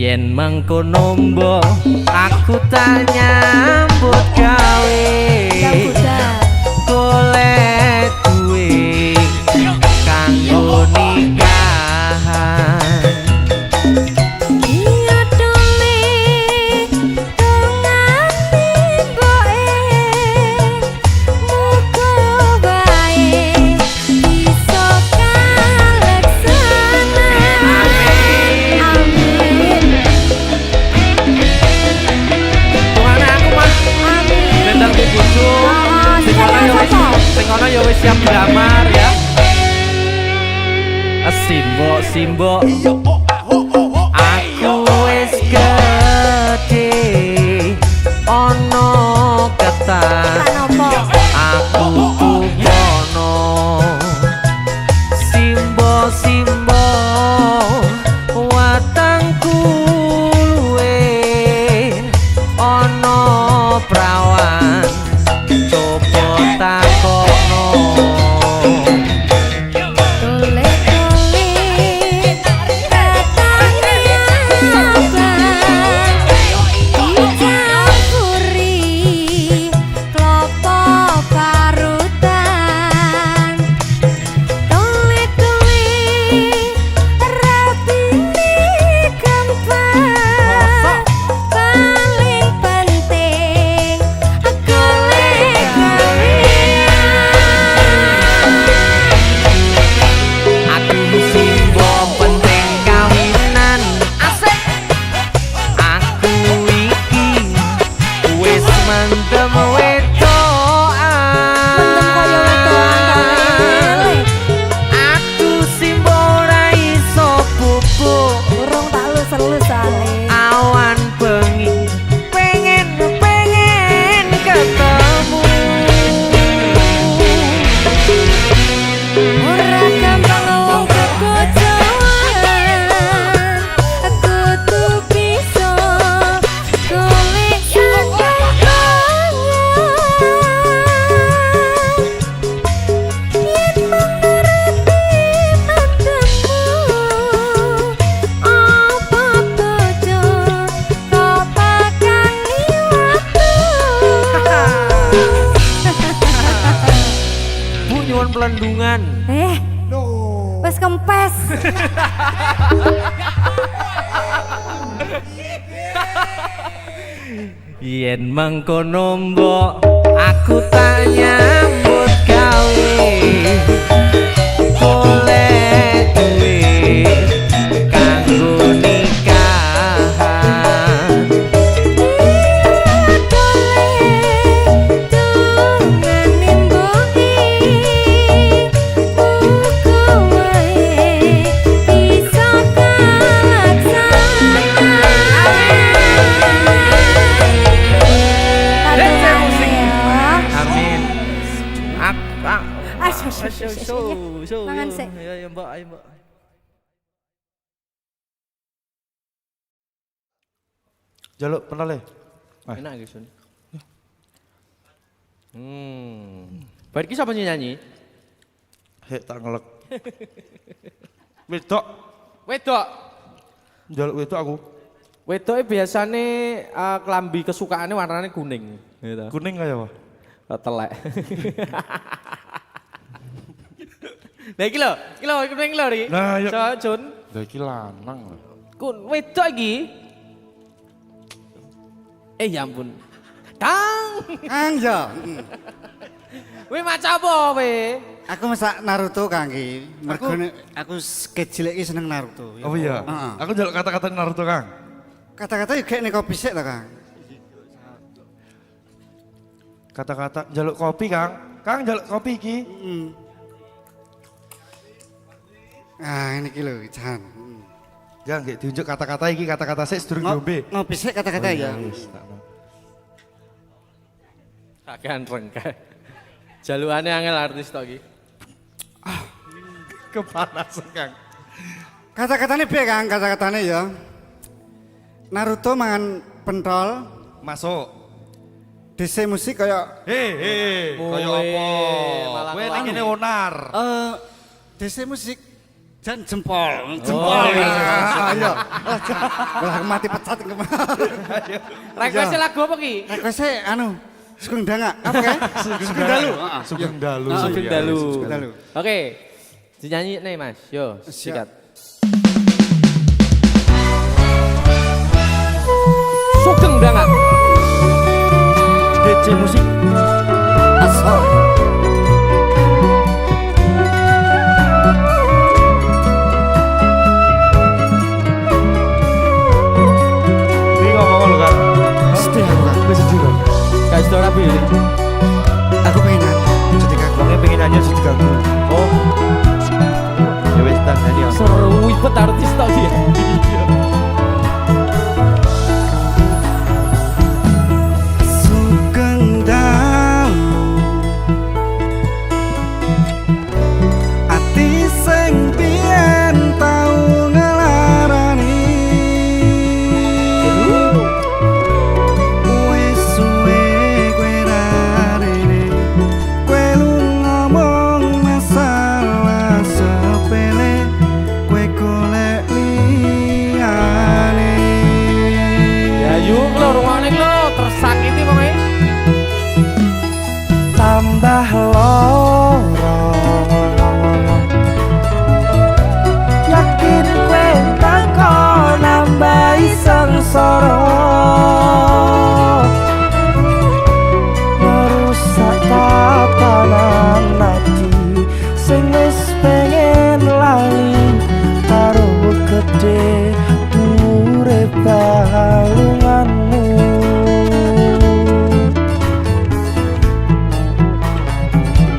Yen mangkono mbok aku tak nyambut gawe golek duwe kanggo nikahan. Iya dole dongane mboke muga bae iso kaleksana. Amin. Tuane aku mah Amin. bendang ku bojo. Sing ana ya wis siap dilamar ya. Simbok aku wis gedhe ana ketan aku tukono. Simbok watangku luwe ana prawan coba takono. Dole dole Yen mengkono mbok aku tak nyambut gawe golek duit kanggo nikahan amin Mangan sik. ya mbak ayo mbak Jaluk pernah le. enak guys Baik ki siapa nyanyi? Hek tak ngelek. Wedok, Wedok. jaluk wedok aku. Wedoknya biasanya kelambi kesukaannya warnanya kuning. Gitu. Kuning kaya apa? Telek. Nah iki lho kuning lho iki. Nah, yuk. So, Jun. Lah iki lanang lho. Wedok iki. Ya ampun. Kang. Kang yo. Kowe maca apa kowe? Aku masak Naruto Kang iki. Mergo aku kecil iki seneng Naruto. Oh iya. Heeh. Aku jaluk kata-kata Naruto, Kang. Kata-kata yo gek nek kopi sik ta, Kang. Kata-kata jaluk kopi, Kang. Kang jaluk kopi iki. Ah, ini iki lho, Jan. Jangan nggih diunjuk kata-kata iki, kata-kata sik sedurung ngombe. Ngopi sik kata-kata ya. Wis, tak mau. Kakean rengke. Jalukane angel artis tok iki. Kepanasan, Kang. Kata-katane piye, Kang? Kata-katane ya. Naruto mangan pentol, Masuk. DC musik kaya Kaya Kowe apa? malah Kowe ngelawan. nek kene onar. DC musik jan jempol. Jempol. Ayo. Lah mati pecat kemarin. Request lagu apa ki? Request anu Sugeng Danga. Apa kae? Sugeng Dalu. Sugeng Dalu. Sugeng Iya, Dalu. Sugeng Dalu. Oke. Dinyanyi nih Mas. Yo, sikat. Sugeng Danga. DC musik. Asal. Iki ngomong lho, Kang. Sedih aku, Kang. Wis sedurung. Guys, dora pilih. Aku pengen nyanyi. Jadi Kang. Wong pengen nyanyi sing diganggu. Oh, Ya wis tak nyanyi. seru ibet artis tok dia. Sugeng Dalu. Ati sing biyen tau ngelarani. Wis suwe kowe rarene. Kowe lu ngomong masalah sepele. Kowe golek liyane. Ya yuk lo rungokne lo tersakiti pokoke. tambah loro yakin kowe teko nambahi sengsara ngerusak tatanan ati sing wis pengen lali karo gede urip balunganmu.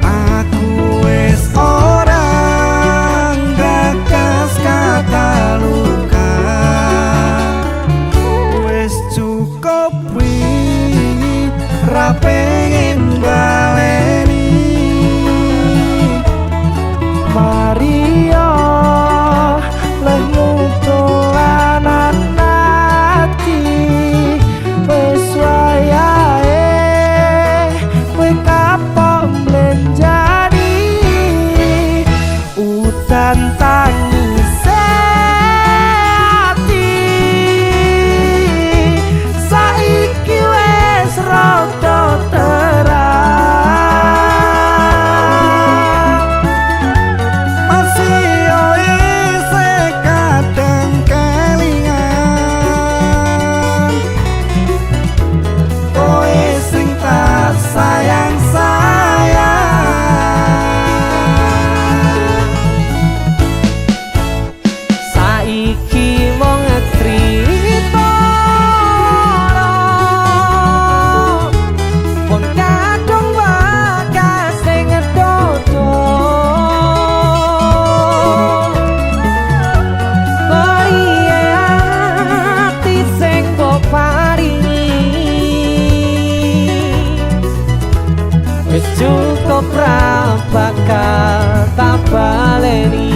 Aku wis orang gagas kata luka. Wis cukup baleni.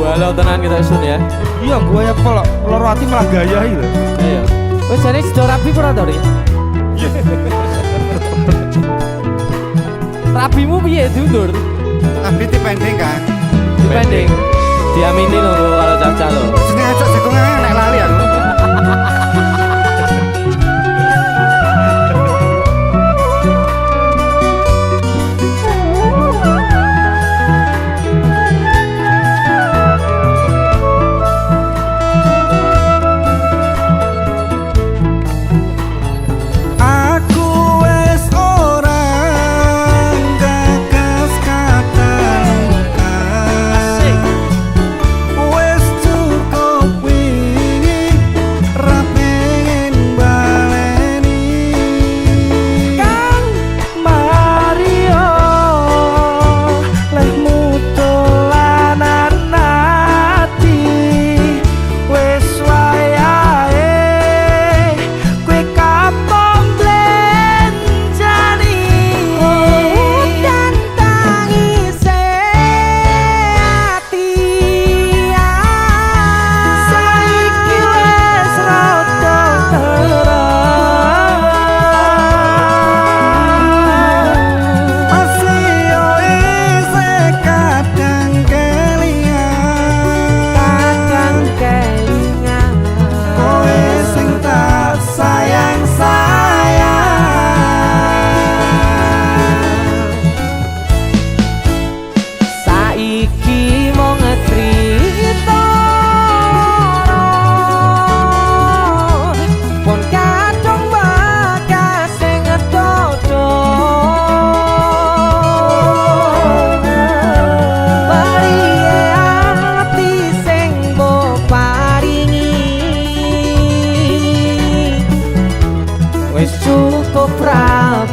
Walau tenan kita isun ya. Iya, gue ya kalau loro hati malah gaya lho. Ayo. Wes jane sido rapi ora to, Ri? Rapimu piye diundur? Tapi dipending kan. Dipending. Diamini lho kalau caca lho. Jenenge ajak jagung ae nek lali aku.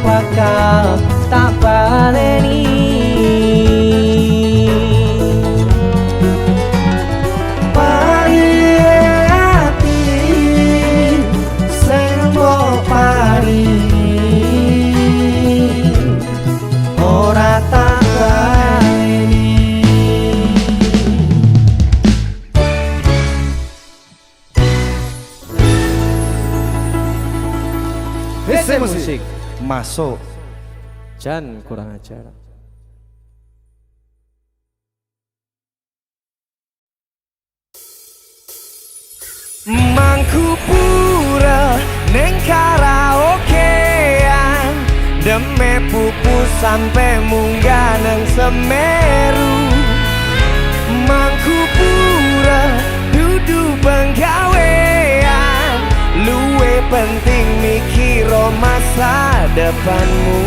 bakal tak baleni. Pari ati sing mbok paringi ora tak baleni. Musik masuk. Jan kurang ajar. Mangku pura neng karaokean, deme pupu sampai munggah neng Semeru. Mangku pura dudu penggawean, luwe penting mikiro masa depanmu.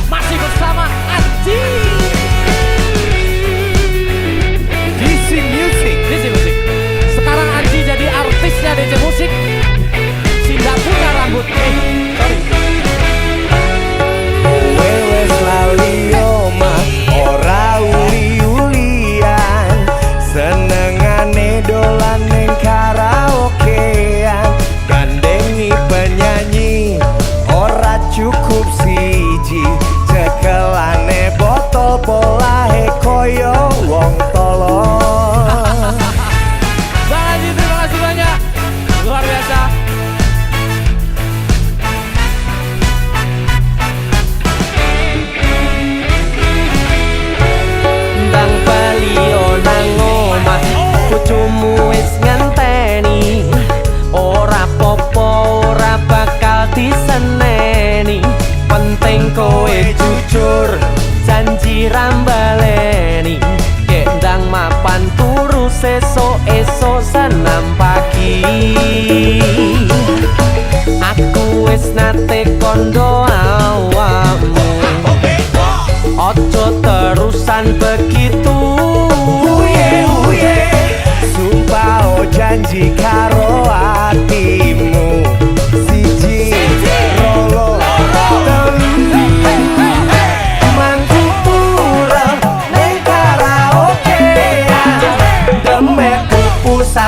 Masih bersama Anji DC Music. DC Musik. Sekarang Anji jadi artisnya DC Musik. Si nggak punya rambut. Sorry. Wes lali omah ora uli-ulian, seneng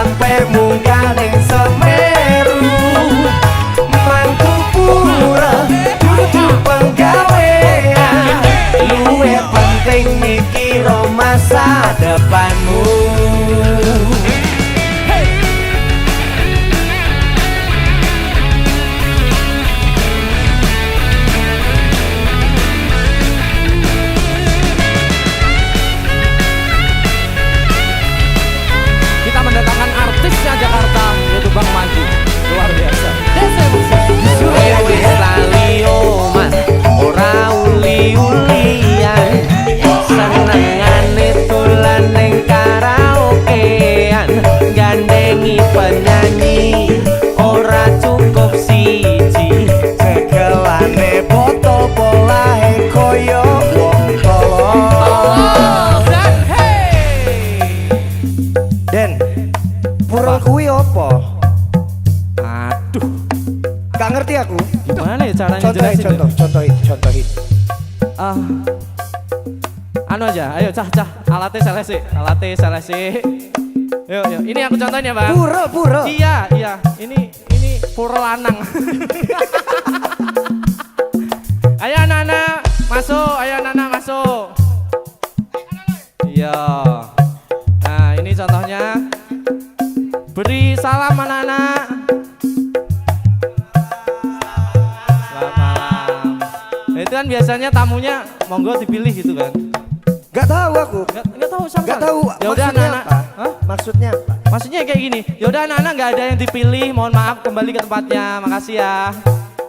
sampai munggah ning Semeru. Mangku pura dudu penggawean, luwe penting mikir masa depanmu. Kita mendatangkan artisnya Jakarta, yaitu Bang Manji. Luar biasa. Wis lali oman ora uli-ulian, senengane dolan ning karaokean, gandengi penyanyi ora cukup siji, cekelane botol polahe koyo wong tolong. Den, pura kuwi opo? Aduh, Gak ngerti aku. gimana ya caranya Contohin, jelasin? ya? contohin. Ah, anu aja, ayo cah, alatnya selesi. Yuk, ini aku contohin ya bang. Pura. Iya, ini pura lanang. Ayo anak-anak masuk. Iya. Nah ini contohnya. Beri salam anak-anak. Selamat malam. Nah, itu kan biasanya tamunya monggo dipilih gitu kan. Gak tahu aku. Nggak tahu sama Gak sekali. tahu. Ya udah Maksudnya anak-anak. apa? Hah? Maksudnya apa? Maksudnya kayak gini. Ya udah anak-anak nggak ada yang dipilih. Mohon maaf kembali ke tempatnya. Makasih ya.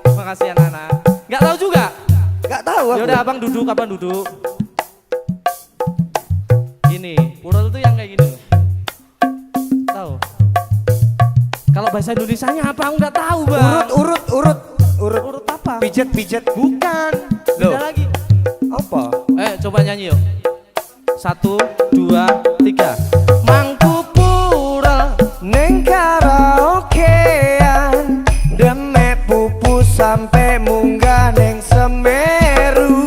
Makasih anak-anak. Nggak tahu juga. Gak tahu aku. Ya udah abang duduk, Gini, purul itu yang kayak gini. Tahu? Kalau bahasa Indonesianya apa? Aku nggak tahu bang. Urut. Urut apa? Pijet. Bukan. Loh. Beda lagi. Apa? Coba nyanyi yuk. 1, 2, 3. Mangku purel Neng karaokean, demek pupu sampai munggah neng Semeru.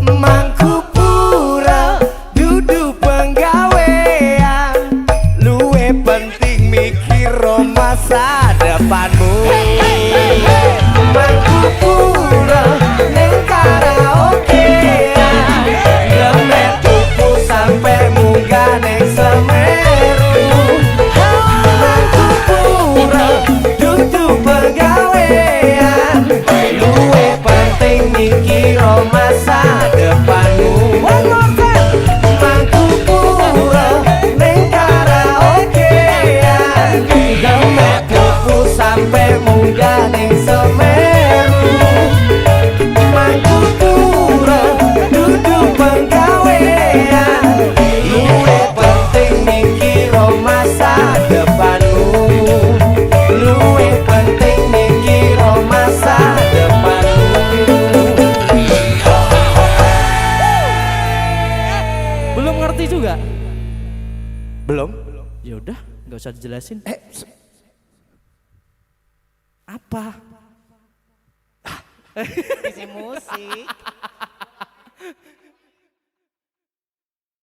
Mangku pura dudu penggawean, luwe penting mikir masa depanmu. Mangku pura neng karaokean, demek pupu sampai munggah neng Semeru. Mangku pura dudu penggawean, luwe penting mikir masa depanmu. Mangku pura neng karaokean, demek pupu sampai munggah neng Semeru. Mangku pura dudu penggawean, luwe penting mikir masa depanmu. Luwe penting mikir masa depanmu. belum ngerti juga. Belum? Ya udah, nggak usah dijelasin. Apa? Isi musik.